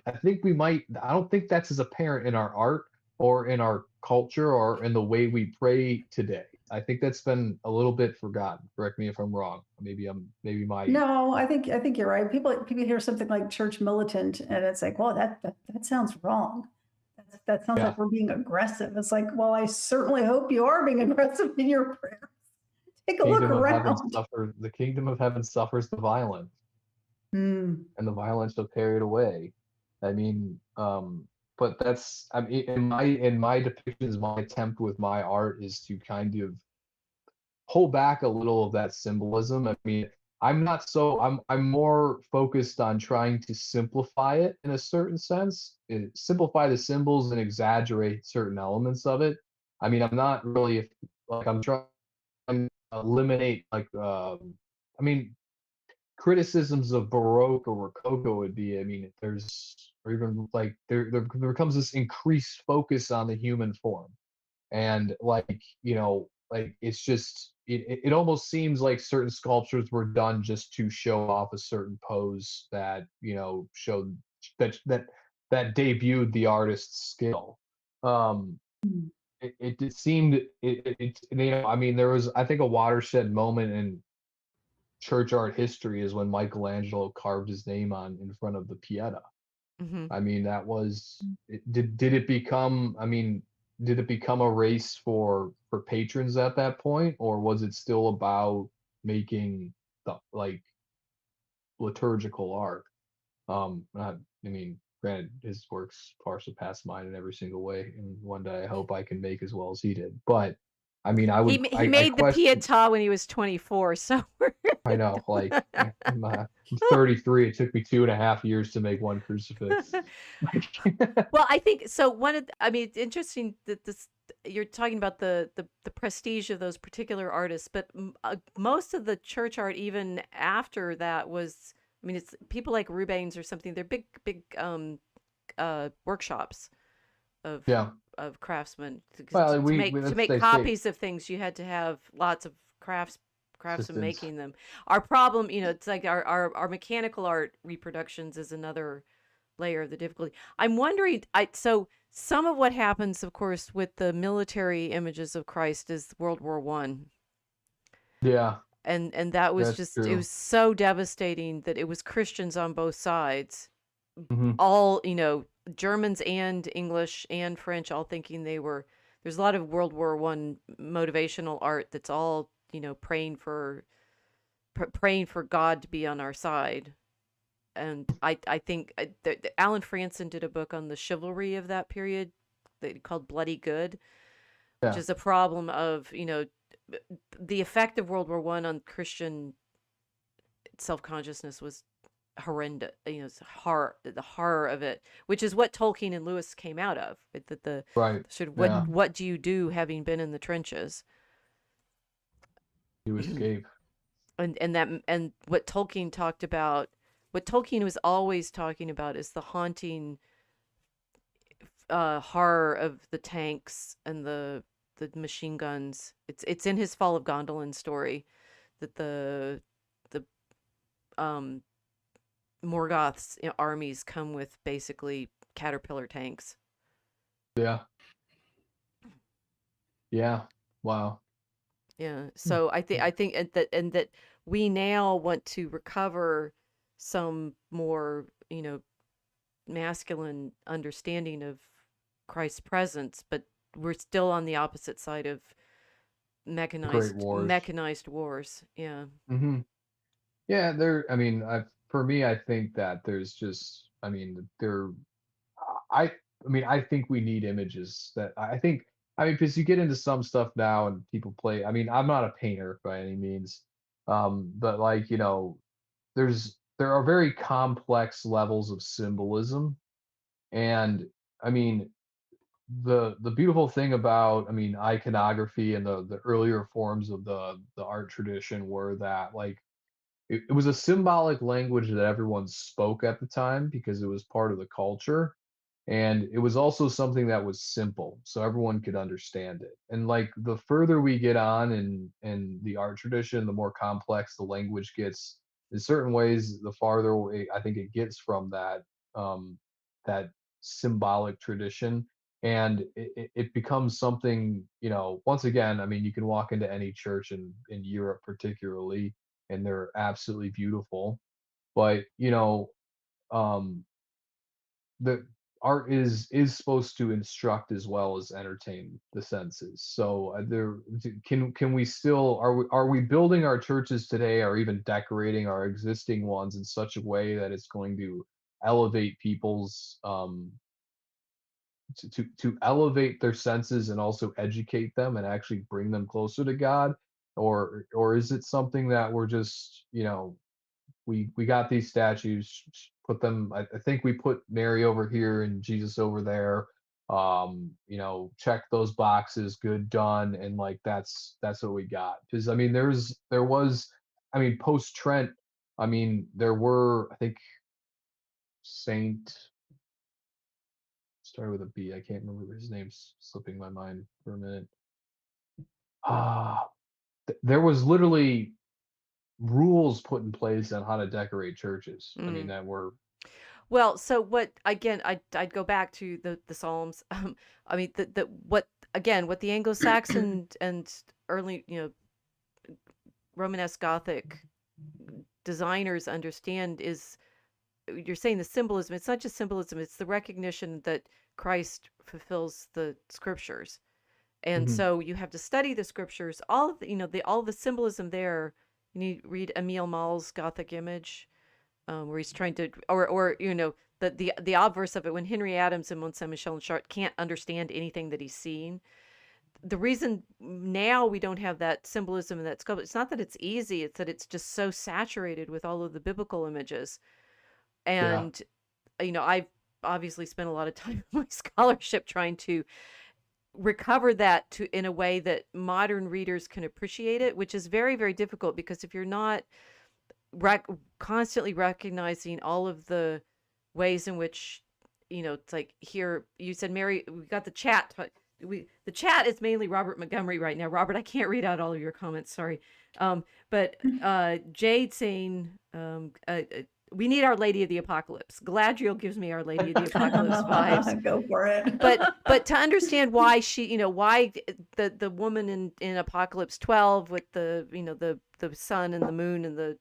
I think we might, I don't think that's as apparent in our art or in our culture or in the way we pray today. I think that's been a little bit forgotten. Correct me if I'm wrong. Maybe my, No, I think you're right. People hear something like church militant, and it's like, well, that sounds wrong. That sounds yeah, like we're being aggressive. It's like, well, I certainly hope you are being aggressive in your prayer. Take a look around. the kingdom of heaven suffers the violent, Hmm. and the violent shall carry it away. I mean, but that's, I mean, in my depictions, my attempt with my art is to kind of pull back a little of that symbolism. I mean, I'm more focused on trying to simplify it in a certain sense, simplify the symbols and exaggerate certain elements of it. I mean, I'm not really like I'm trying to eliminate like I mean criticisms of Baroque or Rococo would be, I mean, or even like there becomes this increased focus on the human form. And like, like it's just, it almost seems like certain sculptures were done just to show off a certain pose that, showed that debuted the artist's skill. Um, Mm. it seemed I mean, there was, I think, a watershed moment in church art history is when Michelangelo carved his name on in front of the Pieta. Hmm. I mean, that was did it become, I mean, did it become a race for patrons at that point, or was it still about making the like liturgical art? I mean, granted, his works far surpass mine in every single way, and one day I hope I can make as well as he did. But I mean, He I made the question. Pietà when he was 24, so I know, like I'm 33. It took me 2.5 years to make one crucifix. Like, well, I think so. I mean, it's interesting that this you're talking about the prestige of those particular artists, but most of the church art, even after that, was. I mean, it's people like Rubens or something. They're big workshops of yeah. craftsmen. Well, we To that's make they say copies of things, you had to have lots of craftsmen assistants. making them. Our problem, it's like our mechanical art reproductions is another layer of the difficulty. I'm wondering, so some of what happens, of course, with the military images of Christ is World War One, Yeah, and that was that's just, it true. was so devastating that it was Christians on both sides, Hmm. all, Germans and English and French, all thinking they were. There's a lot of World War One motivational art that's all, praying for God to be on our side. And I think Alan Franson did a book on the chivalry of that period called Bloody Good, which Yeah, is a problem of, the effect of World War One on Christian self-consciousness was horrendous. It's the horror of it, which is what Tolkien and Lewis came out of. The right. sort of Yeah, what do you do having been in the trenches? you escape. And what Tolkien was always talking about is the haunting horror of the tanks and the machine guns. It's in his Fall of Gondolin story that the um Morgoth's armies come with basically caterpillar tanks. Yeah, yeah. Wow. Yeah. Hmm. So I think and that we now want to recover some more, masculine understanding of Christ's presence, but we're still on the opposite side of The Great mechanized Wars. mechanized wars. Yeah. Hmm. Yeah, I mean, for me, I think that there's just, I mean, I, I mean, I think we need images that I think, I mean, because you get into some stuff now and people play. I mean, I'm not a painter by any means, but like, there are very complex levels of symbolism, and I mean, the beautiful thing about, I mean, iconography and the earlier forms of the art tradition were that like it was a symbolic language that everyone spoke at the time because it was part of the culture, and it was also something that was simple so everyone could understand it. And like the further we get on in the art tradition, the more complex the language gets. In certain ways, the farther away I think it gets from um that symbolic tradition, and it becomes something, once again, I mean, you can walk into any church in Europe particularly, and they're absolutely beautiful. But um the art is supposed to instruct as well as entertain the senses. So can we still, are we building our churches today, or even decorating our existing ones in such a way that it's going to elevate people's to elevate their senses and also educate them and actually bring them closer to God? Or is it something that we're just, we got these statues, put them, I think we put Mary over here and Jesus over there, check those boxes, good, done, and like that's what we got. Because I mean, there was, I mean, post Trent, I mean, there were, I think, Saint started with a B. I can't remember his name's slipping my mind for a minute. Ah, there was literally rules put in place on how to decorate churches. I mean, Mm. that were Well, so what again, I'd go back to the Psalms. I mean the what again, what the Anglo-Saxon and early, Romanesque Gothic designers understand is you're saying the symbolism. It's not just symbolism, it's the recognition that Christ fulfills the scriptures. And Mhm. so you have to study the scriptures, all of the, all the symbolism there. You need to read Emile Maull's Gothic Image, where he's trying to, or the obverse of it when Henry Adams and Mont Saint Michel and Chartres can't understand anything that he's seen. The reason now we don't have that symbolism and that sculpture, it's not that it's easy, it's that it's just so saturated with all of the biblical images. Yeah. And I've obviously spent a lot of time in my scholarship trying to recover that to in a way that modern readers can appreciate it, which is very, very difficult because if you're not constantly recognizing all of the ways in which it's like here you said, Mary, we got the chat. The chat is mainly Robert Montgomery right now. Robert, I can't read out all of your comments, sorry. But Jade saying we need Our Lady of the Apocalypse. Galadriel gives me Our Lady of the Apocalypse vibes. Go for it. But to understand why she, why the woman in Apocalypse 12 with the the sun and the moon and the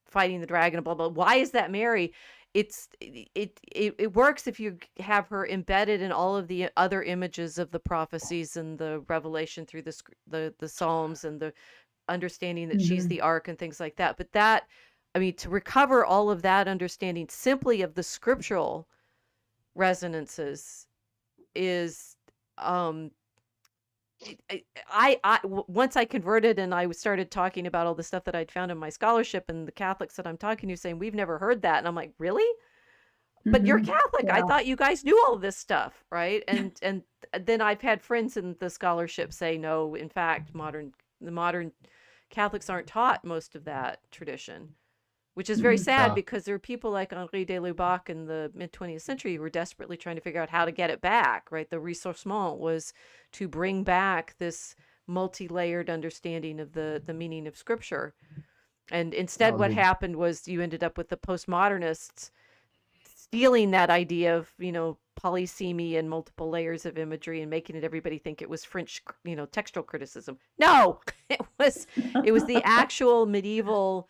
fighting the dragon and blah blah, why is that Mary? It works if you have her embedded in all of the other images of the prophecies and the revelation through the Psalms and the understanding that she's the ark and things like that. But that, I mean, to recover all of that understanding simply of the scriptural resonances is once I converted and I started talking about all the stuff that I'd found in my scholarship and the Catholics that I'm talking to saying we've never heard that, and I'm like, really? But you're Catholic. I Yeah. thought you guys knew all of this stuff, right? And then I've had friends in the scholarship say, no, in fact, the modern Catholics aren't taught most of that tradition, which is very sad Yeah. because there are people like Henri de Lubac in the mid-20th century who were desperately trying to figure out how to get it back, right? The ressourcement was to bring back this multi-layered understanding of the meaning of scripture. And instead, Oh, what happened was you ended up with the postmodernists stealing that idea of, polysemy and multiple layers of imagery and making it everybody think it was French, textual criticism. No, it was the actual medieval,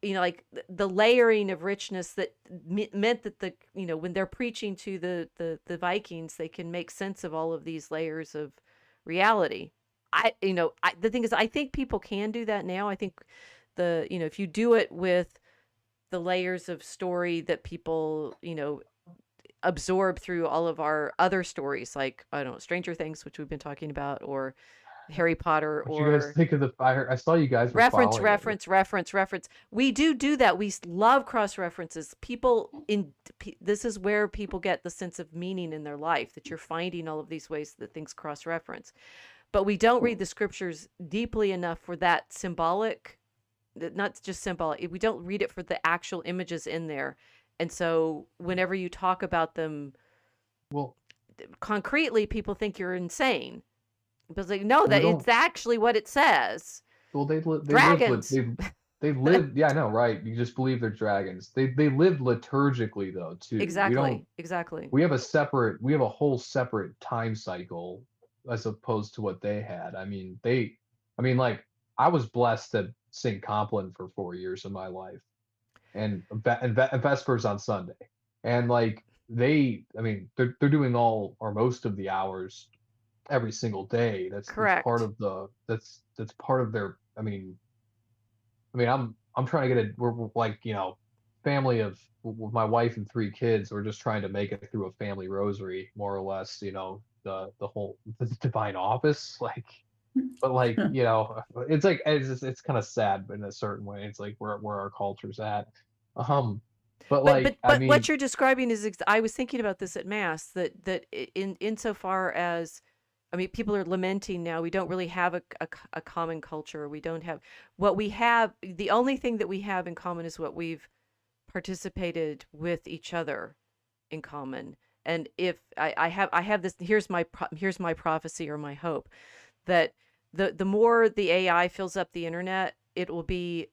like the layering of richness that meant that when they're preaching to the Vikings, they can make sense of all of these layers of reality. The thing is, I think people can do that now. I think if you do it with the layers of story that people, absorb through all of our other stories, like, I don't know, Stranger Things, which we've been talking about, or Harry Potter, what you guys or think of I saw you guys were reference, following it. reference. We do that. We love cross references. This is where people get the sense of meaning in their life, that you're finding all of these ways that things cross reference. But we don't read the scriptures deeply enough for that symbolic, not just symbolic. We don't read it for the actual images in there. And so whenever you talk about them Well, concretely, people think you're insane. Because like, no, we that don't. it's actually what it says. Well, they Dragons. lived. Yeah, I know, right? You just believe they're dragons. They lived liturgically though too. Exactly. We have a whole separate time cycle as opposed to what they had. Like I was blessed to sing Compline for 4 years of my life, and Vespers on Sunday, and like they're doing all or most of the hours every single day. That's part Correct. of that's part of their. I'm trying to get we're like, family of with my wife and 3 kids. We're just trying to make it through a family rosary, more or less. The whole the divine office, like, but like, it's like it's kind of sad, but in a certain way, it's like where our culture's at. But like, But what you're describing is I was thinking about this at Mass, that insofar as I mean, people are lamenting now. We don't really have a common culture. We don't have what we have. The only thing that we have in common is what we've participated with each other in common. And if I have this, here's my prophecy or my hope that the more the AI fills up the internet, it will be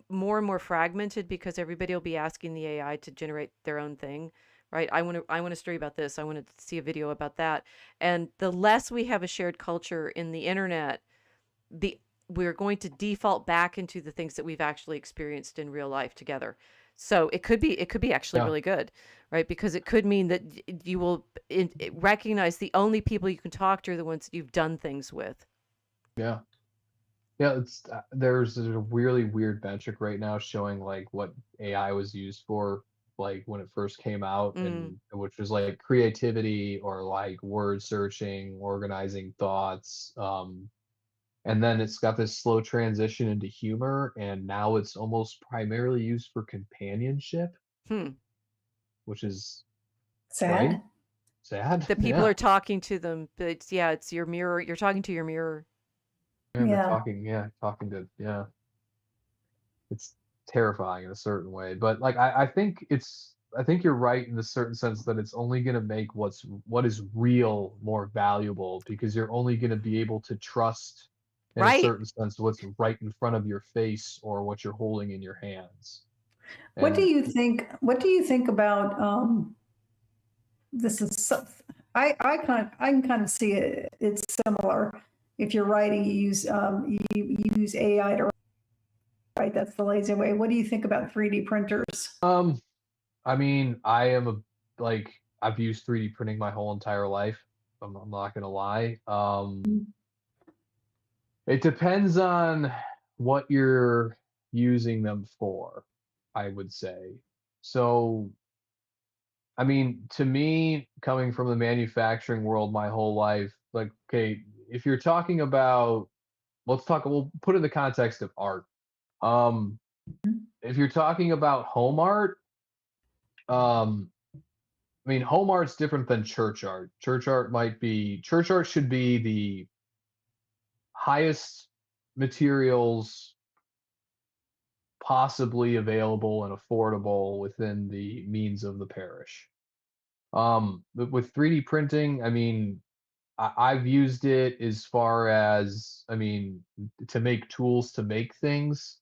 more and more fragmented because everybody will be asking the AI to generate their own thing, right? I want a story about this. I want to see a video about that. And the less we have a shared culture in the internet, the we're going to default back into the things that we've actually experienced in real life together. So it could be actually Yeah. really good, right? Because it could mean that you will recognize the only people you can talk to are the ones that you've done things with. Yeah. Yeah, there's a really weird metric right now showing like what AI was used for, like when it first came out, Mm. and which was like creativity or like word searching, organizing thoughts. And then it's got this slow transition into humor, and now it's almost primarily used for companionship, Hmm. which is right, Sad. sad. That people Yeah, are talking to them, but it's your mirror. You're talking to your mirror. and they're Yeah. talking, talking to, it's terrifying in a certain way. But like I think you're right in the certain sense that it's only going to make what is real more valuable, because you're only going to be able to trust in a Right. certain sense what's right in front of your face or what you're holding in your hands. What do And you think? What do you think about this? I can kind of see it. It's similar. If you're writing, you use AI to write. That's the lazy way. What do you think about 3D printers? I mean, like I've used 3D printing my whole entire life. I'm not gonna lie. It depends on what you're using them for, I would say. So, I mean, to me, coming from the manufacturing world my whole life, like, okay, if you're talking about, we'll put it in the context of art. Um, if you're talking about home art, um, I mean, home art's different than church art. Church art should be the highest materials possibly available and affordable within the means of the parish. But with 3D printing, I mean, I've used it as far as, I mean, to make tools to make things.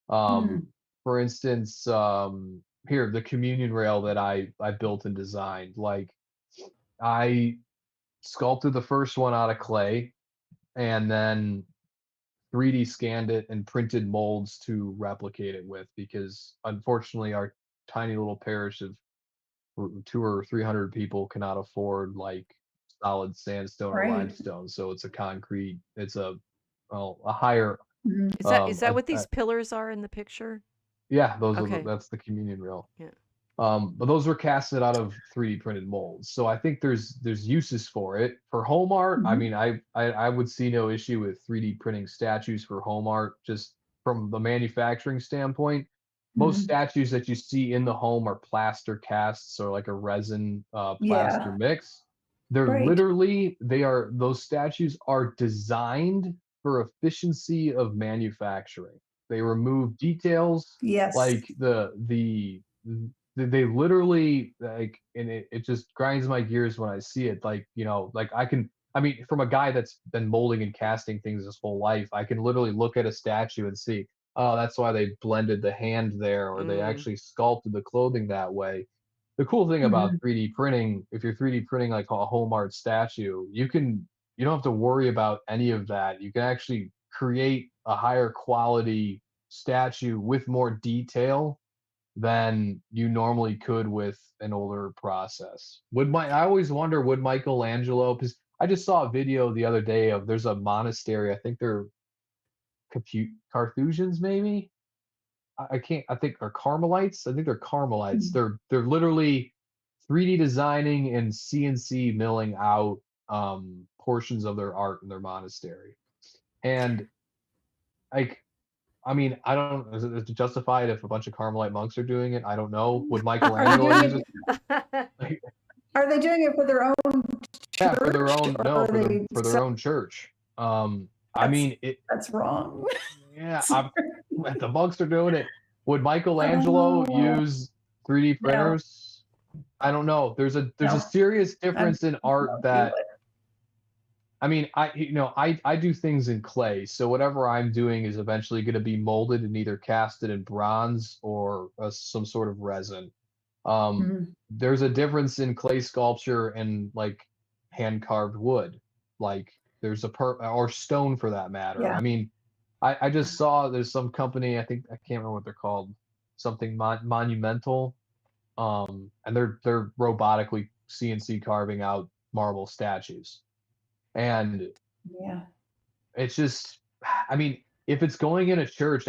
Hmm. For instance, here, the communion rail that I built and designed, like I sculpted the first one out of clay and then 3D scanned it and printed molds to replicate it with, because unfortunately our tiny little parish of 200 or 300 people cannot afford like solid sandstone or Right. limestone. So it's a higher, Mhm. Is that what these pillars are in the picture? yeah, Okay. that's the communion rail. Yeah. But those were casted out of 3D printed molds. So I think there's uses for it. For home art, I Mhm. mean, I would see no issue with 3D printing statues for home art, just from the manufacturing standpoint. Most Mhm. statues that you see in the home are plaster casts or like a resin plaster Yeah. mix. Right. Those statues are designed for efficiency of manufacturing. They remove details Yes. like they literally, like, and it just grinds my gears when I see it, like, like I mean, from a guy that's been molding and casting things his whole life, I can literally look at a statue and see, oh, that's why they blended the hand there, or they Mm. actually sculpted the clothing that way. The cool thing about Mhm. 3D printing, if you're 3D printing like a home art statue, you don't have to worry about any of that. You can actually create a higher quality statue with more detail than you normally could with an older process. I always wonder, would Michelangelo, because I just saw a video the other day of, there's a monastery, I think they're Carthusians maybe. I can't, I think are Carmelites. I think they're Carmelites. Mhm. They're literally 3D designing and CNC milling out portions of their art in their monastery. And like, I mean, I don't, is it justified if a bunch of Carmelite monks are doing it? I don't know. Would Are they Michelangelo doing use it? it? Like, Are they doing it for their own Yeah, for their church, own, or no, are they for their own church. I that's mean it. that's wrong. Yeah, the monks are doing it. Would Michelangelo Oh, use 3D no, printers? I don't know. There's a no, serious I difference in art won't do that it. I mean, I do things in clay, so whatever I'm doing is eventually going to be molded and either casted in bronze or some sort of resin. Um, Mhm. there's a difference in clay sculpture and like hand carved wood. Like there's or stone for that matter. Yeah. I mean, I just saw there's some company, I think I can't remember what they're called, something monumental. And they're robotically CNC carving out marble statues. And Yeah. it's just, I mean, if it's going in a church,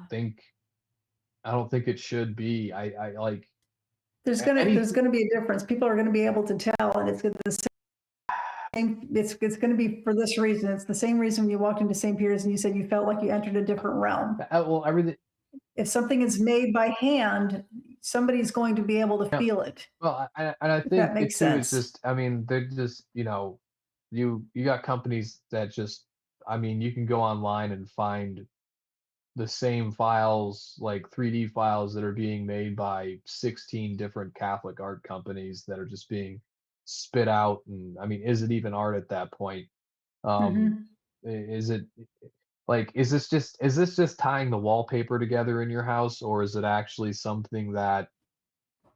think I don't think it should be. I like There's anything. gonna be a difference. People are gonna be able to tell, and it's the same, it's gonna be for this reason. It's the same reason when you walked into St. Peter's and you said you felt like you entered a different realm. Well, everything. If something is made by hand, somebody's going to be able to Yeah. feel it, Well, and I if that think it makes too is sense. just. I mean, they're just you got companies that just. I mean, you can go online and find the same files, like 3D files that are being made by 16 different Catholic art companies that are just being spit out. And I mean, is it even art at that point? Um, Mhm. is it like is this just tying the wallpaper together in your house, or is it actually something that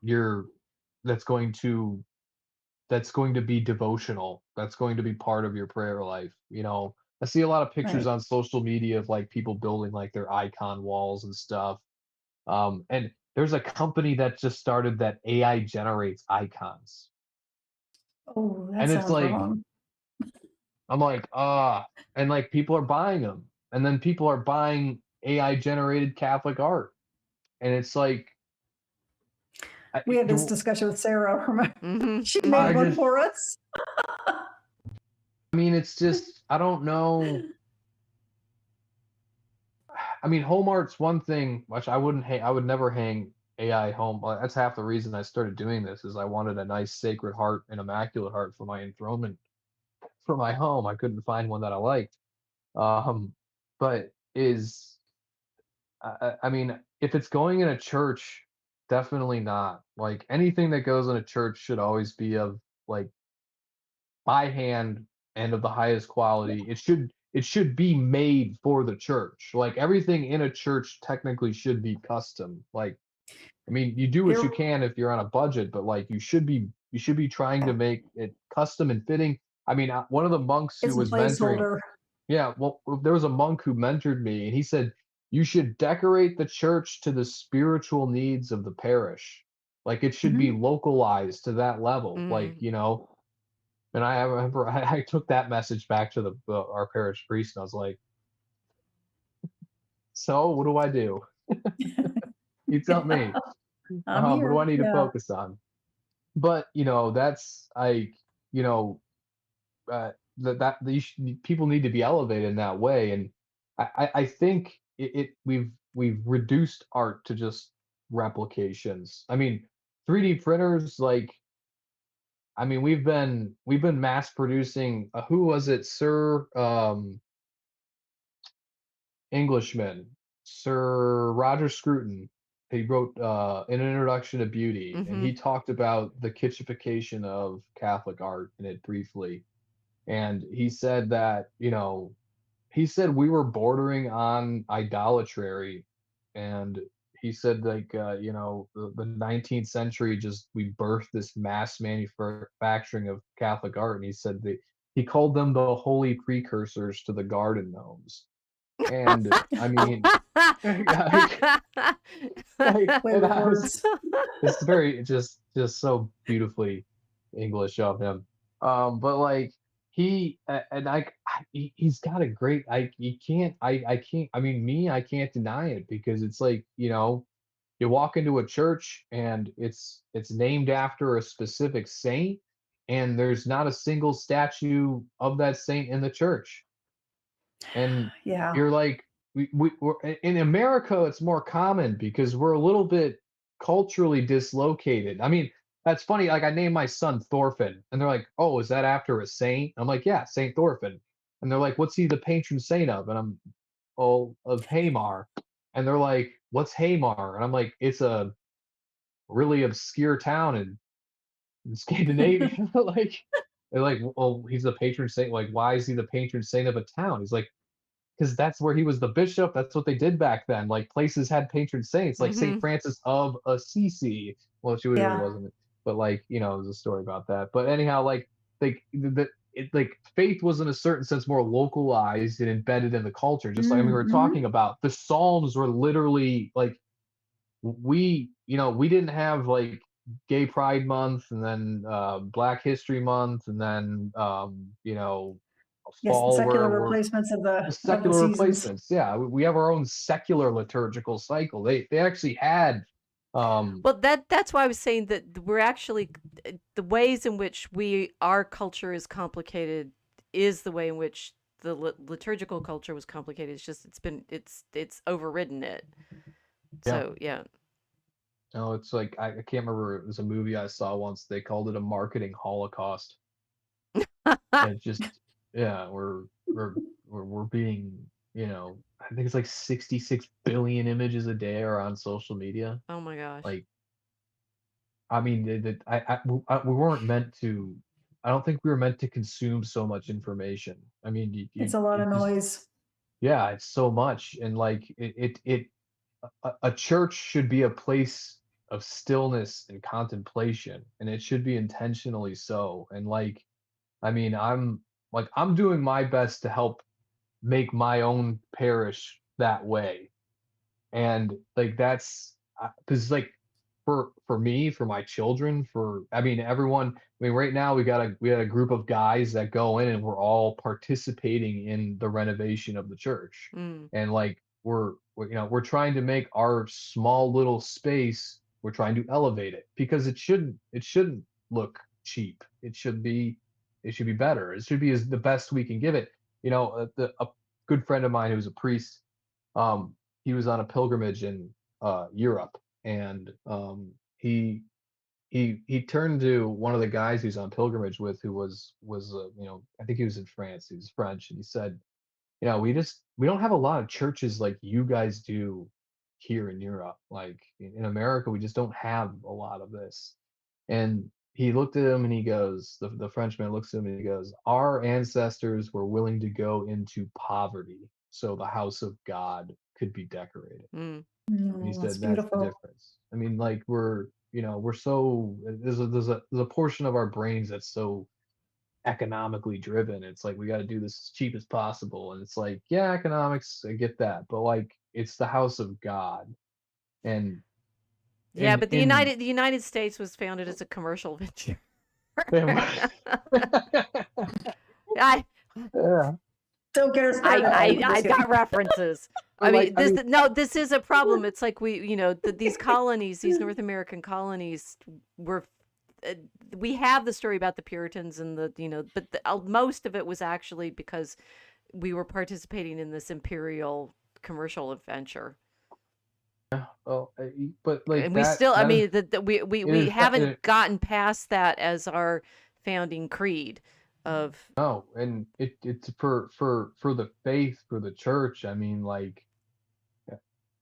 you're that's going to that's going to be devotional, that's going to be part of your prayer life? I see a lot of pictures Right. on social media of like people building like their icon walls and stuff. And there's a company that just started that AI generates icons. Oh, that And it's sounds like, wrong. I'm like, and like people are buying them. And then people are buying AI generated Catholic art. And it's like, I, We had this do, discussion with Sarah. Remember? Mhm. She made I Mhm. one just, for us. I mean, it's just, I don't know. I mean, home art's one thing, which I would never hang AI home. That's half the reason I started doing this is I wanted a nice sacred heart and immaculate heart for my enthronement for my home. I couldn't find one that I liked. Um, but I mean, if it's going in a church, definitely not. Like anything that goes in a church should always be of like by hand and of the highest quality. It should be made for the church. Like everything in a church technically should be custom. Like I mean, you do what you Here, can if you're on a budget, but like you should be trying to make it custom and fitting. I mean, one of the monks who it's a was mentoring, placeholder. yeah, well, there was a monk who mentored me, and he said you should decorate the church to the spiritual needs of the parish. Like it should be Mhm. localized to that level. Like, Mm. and I remember I took that message back to our parish priest, and I was like, "So, what do I do? You tell Yeah, me. I'm What do I here. need to Yeah. focus on?" But that's like, you know, people need to be elevated in that way, and I think we've reduced art to just replications. I mean, 3D printers, like, I mean, we've been mass producing. Who was it, Sir Englishman, Sir Roger Scruton? He wrote an introduction to beauty, and he Mhm. talked about the kitschification of Catholic art in it briefly. And he said that, he said we were bordering on idolatry. And he said, like, the 19th century, just we birthed this mass manufacturing of Catholic art. And he said that he called them the holy precursors to the garden gnomes. And I mean, like, Play and with I was, words. it's very just so beautifully English of him. But like and he's got a great. I mean, I can't deny it because it's like, you walk into a church and it's named after a specific saint, and there's not a single statue of that saint in the church. And Yeah. you're like, we're in America, it's more common because we're a little bit culturally dislocated. I mean, That's funny. Like I named my son Thorfinn, and they're like, "Oh, is that after a saint?" I'm like, "Yeah, Saint Thorfinn." And they're like, "What's he the patron saint of?" And I'm, "Oh, of Hamar." And they're like, "What's Hamar?" And I'm like, "It's a really obscure town in Scandinavia." Like, they're like, "Well, he's the patron saint. Like, why is he the patron saint of a town?" He's like, "Because that's where he was the bishop. That's what they did back then. Like places had patron saints, like Saint Mm-hmm. Francis of Assisi. Well, she really Yeah. wasn't, but like there's a story about that. But anyhow, like like faith was in a certain sense more localized and embedded in the culture. Just like I mean, we were Hmm. talking about the Psalms were literally like we didn't have like Gay Pride Month and then Black History Month and then Yes, the fall secular where replacements the of the secular seasons. replacements. Yeah, we have our own secular liturgical cycle. They actually had Well, that's why I was saying that we're actually the ways in which our culture is complicated is the way in which the liturgical culture was complicated. It's just it's overridden it. yeah. So yeah. No, it's like I can't remember. It was a movie I saw once. They called it a marketing holocaust. And it just yeah, we're being I think it's like 66 billion images a day are on social media. Oh my gosh. Like I mean, we weren't meant to. I don't think we were meant to consume so much information. I mean, It's a lot it of just noise. yeah, it's so much, and like a church should be a place of stillness and contemplation, and it should be intentionally so. And like, I mean, I'm doing my best to help make my own parish that way and like that's because like for me for my children for I mean everyone I mean right now we had a group of guys that go in and we're all participating in the renovation of the church Mm. and like we're trying to make our small little space we're trying to elevate it because it shouldn't look cheap it should be better it should be as the best we can give it a good friend of mine who's a priest um he was on a pilgrimage in Europe, and he turned to one of the guys he's on pilgrimage with, who was I think he was in France, he was French, and he said, we don't have a lot of churches like you guys do here in Europe. Like in America, we just don't have a lot of this. And he looked at him and he goes, the Frenchman looks at him and he goes, our ancestors were willing to go into poverty so the house of God could be decorated. Mm. And he That's said that's the beautiful. difference. I mean, like we're so there's a portion of our brains that's so economically driven. It's like we got to do this as cheap as possible, and it's like yeah, economics, I get that, but like it's the house of God, and Yeah, but in The United States was founded as a commercial venture. I yeah, Don't get us started. I'm just I've got kidding. references. but like I mean, This is a problem. It's like these colonies, these North American colonies were uh, we have the story about the Puritans and but most of it was actually because we were participating in this imperial commercial adventure. well, but like And we still, I that is mean, it we is haven't gotten past that as our founding creed of, no, and it's for the faith for the church. I mean, like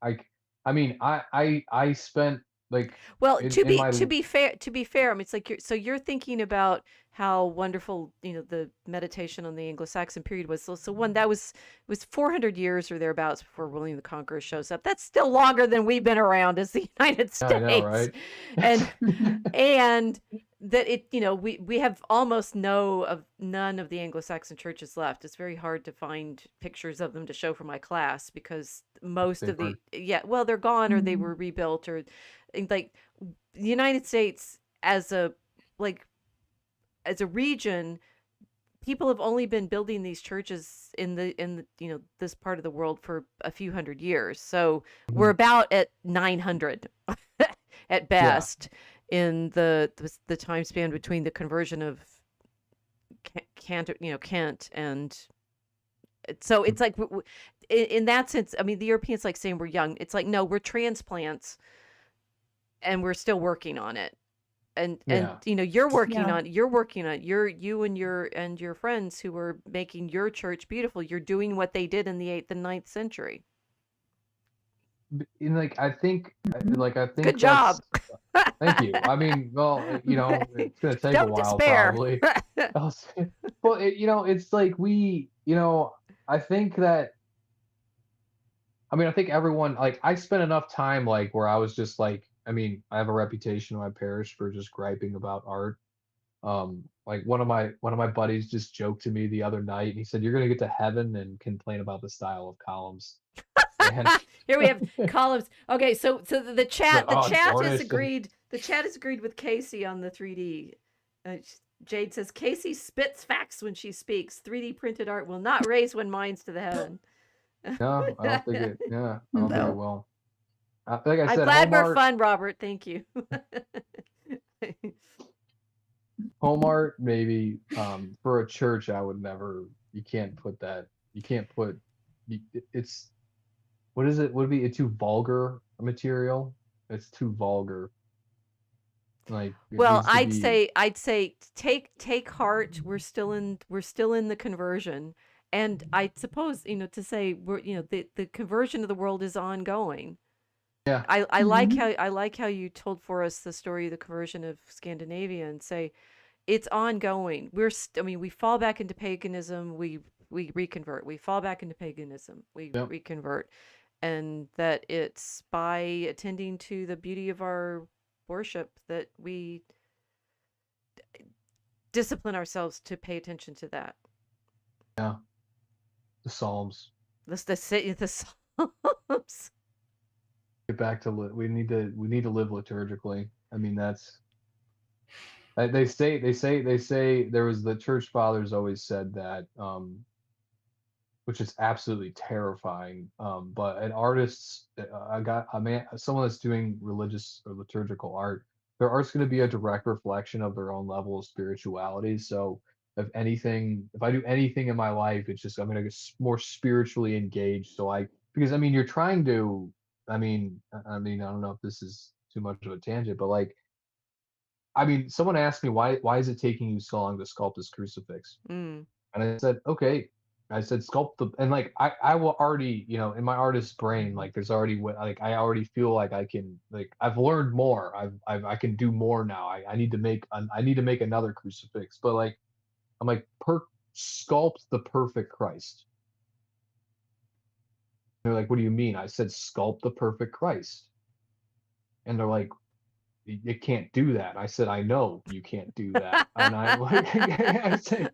I I mean I spent like well, in my to be fair, I mean, it's like you're thinking about how wonderful, the meditation on the Anglo-Saxon period was. So one that was 400 years or thereabouts before William the Conqueror shows up. That's still longer than we've been around as the United I know, States. right? And and that we have almost none of the Anglo-Saxon churches left. It's very hard to find pictures of them to show for my class because most They of were well, they're gone or they Mhm. were rebuilt or like the United States as a like as a region, people have only been building these churches in the this part of the world for a few hundred years. So we're mhm, about at 900 at yeah. best in the time span between the conversion of Kent and so Mm, it's like in that sense, I mean, the Europeans like saying we're young. It's like no, we're transplants and we're still working on it. and Yeah. you're working Yeah. on you and your friends who were making your church beautiful. You're doing what they did in the 8th and 9th century. And like I think Mhm. like I Good think job. that's thank you. I mean, well, it's gonna take a Don't while despair. probably. I'll say- Well, it's like I think that I think everyone like I spent enough time like where I was just like I have a reputation in my parish for just griping about art. Like one of my buddies just joked to me the other night and he said, "You're gonna get to heaven and complain about the style of columns." And Here we have columns. Okay, so the like, chat the oh, chat has Dornish and agreed. The chat has agreed with Casey on the 3D. Jade says Casey spits facts when she speaks. 3D printed art will not raise one minds to the heaven. no, I don't think it. Yeah, I don't think it No. will. Like I I'm said, glad we're fun, Robert. Thank you. home art, maybe. For a church, I would never. You can't put that. You can't put. It's what is it? Would it be a too vulgar material? It's too vulgar. Like it Well, needs to be. I'd say take heart. We're still in the conversion, and I suppose to say the conversion of the world is ongoing. Yeah, I like Mhm. how you told for us the story of the conversion of Scandinavia and say it's ongoing. We fall back into paganism, we reconvert. We fall back into paganism, we yep, reconvert, and that it's by attending to the beauty of our worship that we discipline ourselves to pay attention to that. yeah. The Psalms. The Psalms. Get back to we need to live liturgically. That's they say there was the church fathers always said that which is absolutely terrifying. But an artist, I got a man, someone that's doing religious or liturgical art, their art's going to be a direct reflection of their own level of spirituality. So, if I do anything in my life, it's just I'm going to get more spiritually engaged. Because you're trying to, I don't know if this is too much of a tangent, but like, someone asked me why is it taking you so long to sculpt this crucifix? Mm, And I said, okay. I said, sculpt the, and like, I will already, in my artist brain, like there's already like, I already feel like I can, like, I've learned more. I can do more now. I need to I need to make another crucifix, but like, I'm like, sculpt the perfect Christ. They're like, what do you mean? I said, sculpt the perfect Christ. And they're like, you can't do that. I said, I know you can't do that. And I'm like, I said,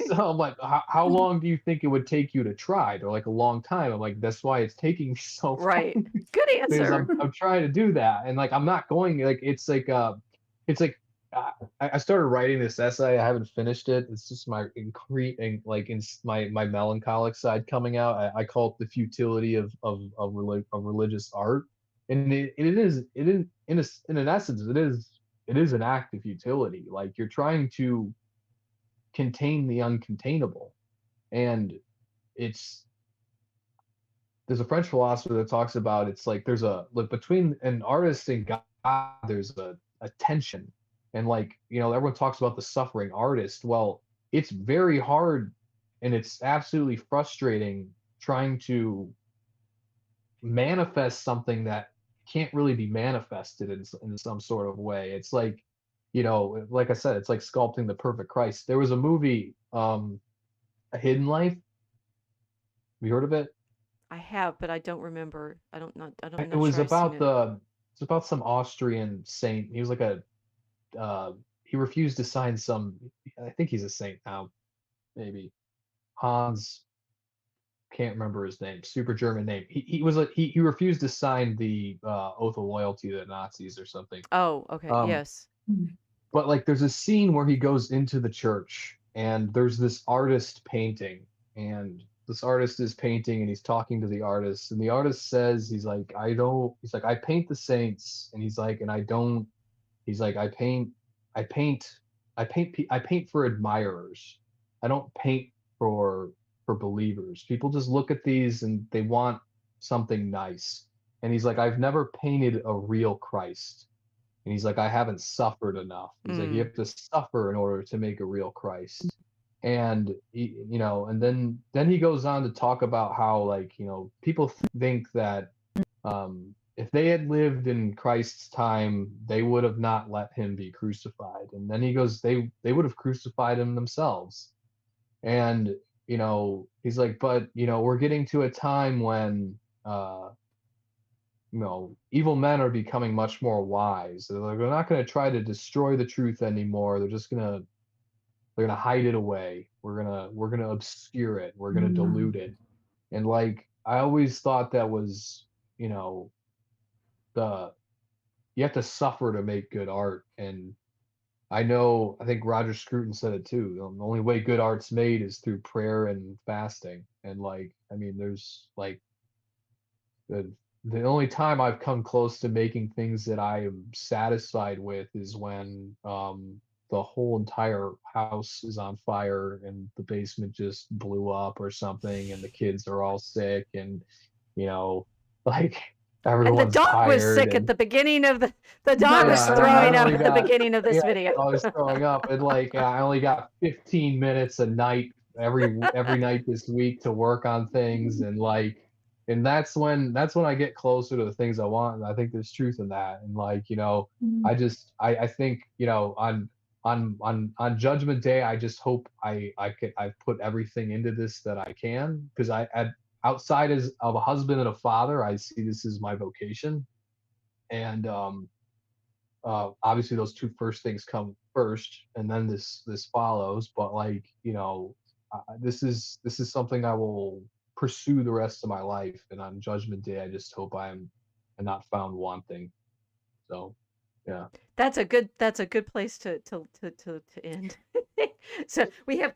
so I'm like, how long do you think it would take you to try? They're like, a long time. I'm like, that's why it's taking me so right. long Good because answer. I'm trying to do that. And like, I'm not going like, it's like, I started writing this essay. I haven't finished it. It's just my my melancholic side coming out. I call it the futility of religious art, and in an essence it is an act of futility. Like you're trying to contain the uncontainable, and it's there's a French philosopher that talks about it's like there's a like between an artist and God there's a tension, and like everyone talks about the suffering artist. Well, it's very hard and it's absolutely frustrating trying to manifest something that can't really be manifested in some sort of way. It's like like I said, it's like sculpting the perfect Christ. There was a movie, A Hidden Life. Have you heard of it? I have, but I don't remember. I'm It not was sure I've seen about it. some Austrian saint. He was like he refused to sign some. I think he's a saint now, maybe Hans. Can't remember his name. Super German name. He was like he refused to sign the oath of loyalty to the Nazis or something. Oh, okay. Um, Yes. but like there's a scene where he goes into the church and there's this artist painting, and this artist is painting and he's talking to the artist, and the artist says he's like I paint the saints, and he's like and I don't he's like I paint I paint for admirers. I don't paint for believers. People just look at these and they want something nice. And he's like I've never painted a real Christ. And he's like, I haven't suffered enough. He's like, you have to suffer in order to make a real Christ. And and then he goes on to talk about how, like, people think that if they had lived in Christ's time, they would have not let him be crucified. And then he goes, they would have crucified him themselves. And he's like, but we're getting to a time when evil men are becoming much more wise. They're not going to try to destroy the truth anymore. They're gonna hide it away. We're gonna obscure it. We're gonna dilute it. And like, I always thought that was, the you have to suffer to make good art. And I think Roger Scruton said it too. The only way good art's made is through prayer and fasting. And like, I mean, there's like the only time I've come close to making things that I am satisfied with is when the whole entire house is on fire and the basement just blew up or something, and the kids are all sick, and like, And the everyone's dog was tired, sick at and the beginning of the dog was yeah, throwing up at the beginning of this video. I was throwing up, and like, I only got 15 minutes a night every night this week to work on things, and like, and that's when I get closer to the things I want, and I think there's truth in that. And like, I think, on Judgment Day, I just hope I've put everything into this that I can, because outside of a husband and a father, I see this as my vocation. And obviously those two first things come first, and then this follows. But like, this is something I will pursue the rest of my life. And on Judgment Day, I just hope I'm not found wanting. So yeah, that's a good place to end. So we have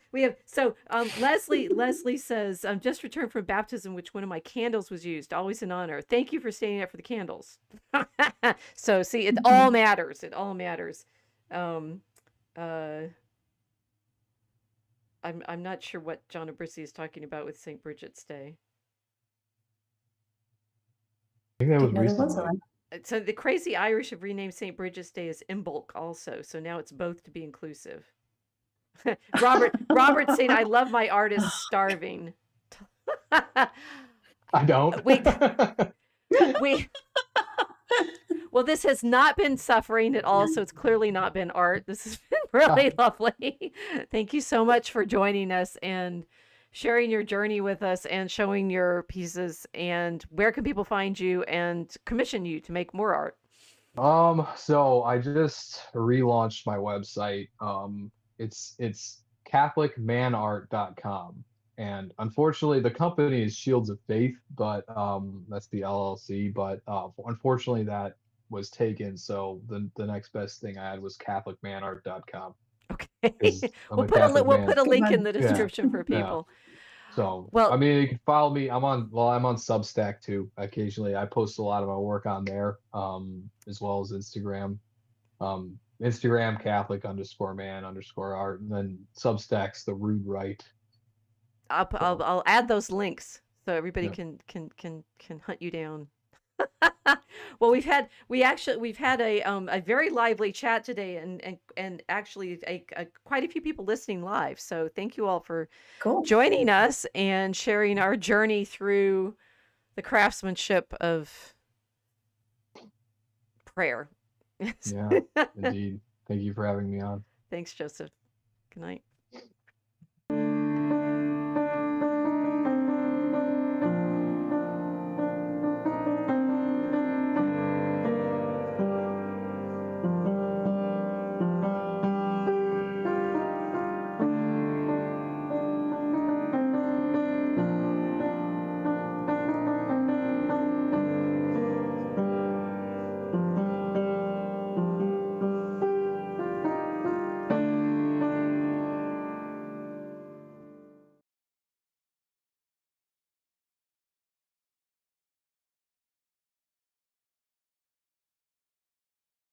Leslie says, just returned from baptism, which one of my candles was used. Always an honor. Thank you for staying up for the candles. So see, it all matters. It all matters. I'm not sure what John Abrisi is talking about with St. Bridget's Day. I think that was recently. So the crazy Irish have renamed St. Bridget's Day as Imbolc also. So now it's both to be inclusive. Robert saying, I love my artist starving. I don't. Wait. Well, this has not been suffering at all, so it's clearly not been art. This has been really lovely. Thank you so much for joining us and sharing your journey with us and showing your pieces. And where can people find you and commission you to make more art? So I just relaunched my website. It's catholicmanart.com. And unfortunately, the company is Shields of Faith, but that's the LLC. But unfortunately, that was taken. So the next best thing I had was catholicmanart.com. Okay. We'll put a link in the description for people. Yeah. So, well, I mean, you can follow me. I'm on Substack too. Occasionally, I post a lot of my work on there, as well as Instagram. Instagram Catholic_man_art, and then Substack's The Rude Right. I'll add those links so everybody can hunt you down. Well, we've had a very lively chat today, and actually quite a few people listening live. So thank you all for joining us and sharing our journey through the craftsmanship of prayer. Yeah, indeed. Thank you for having me on. Thanks, Joseph. Good night.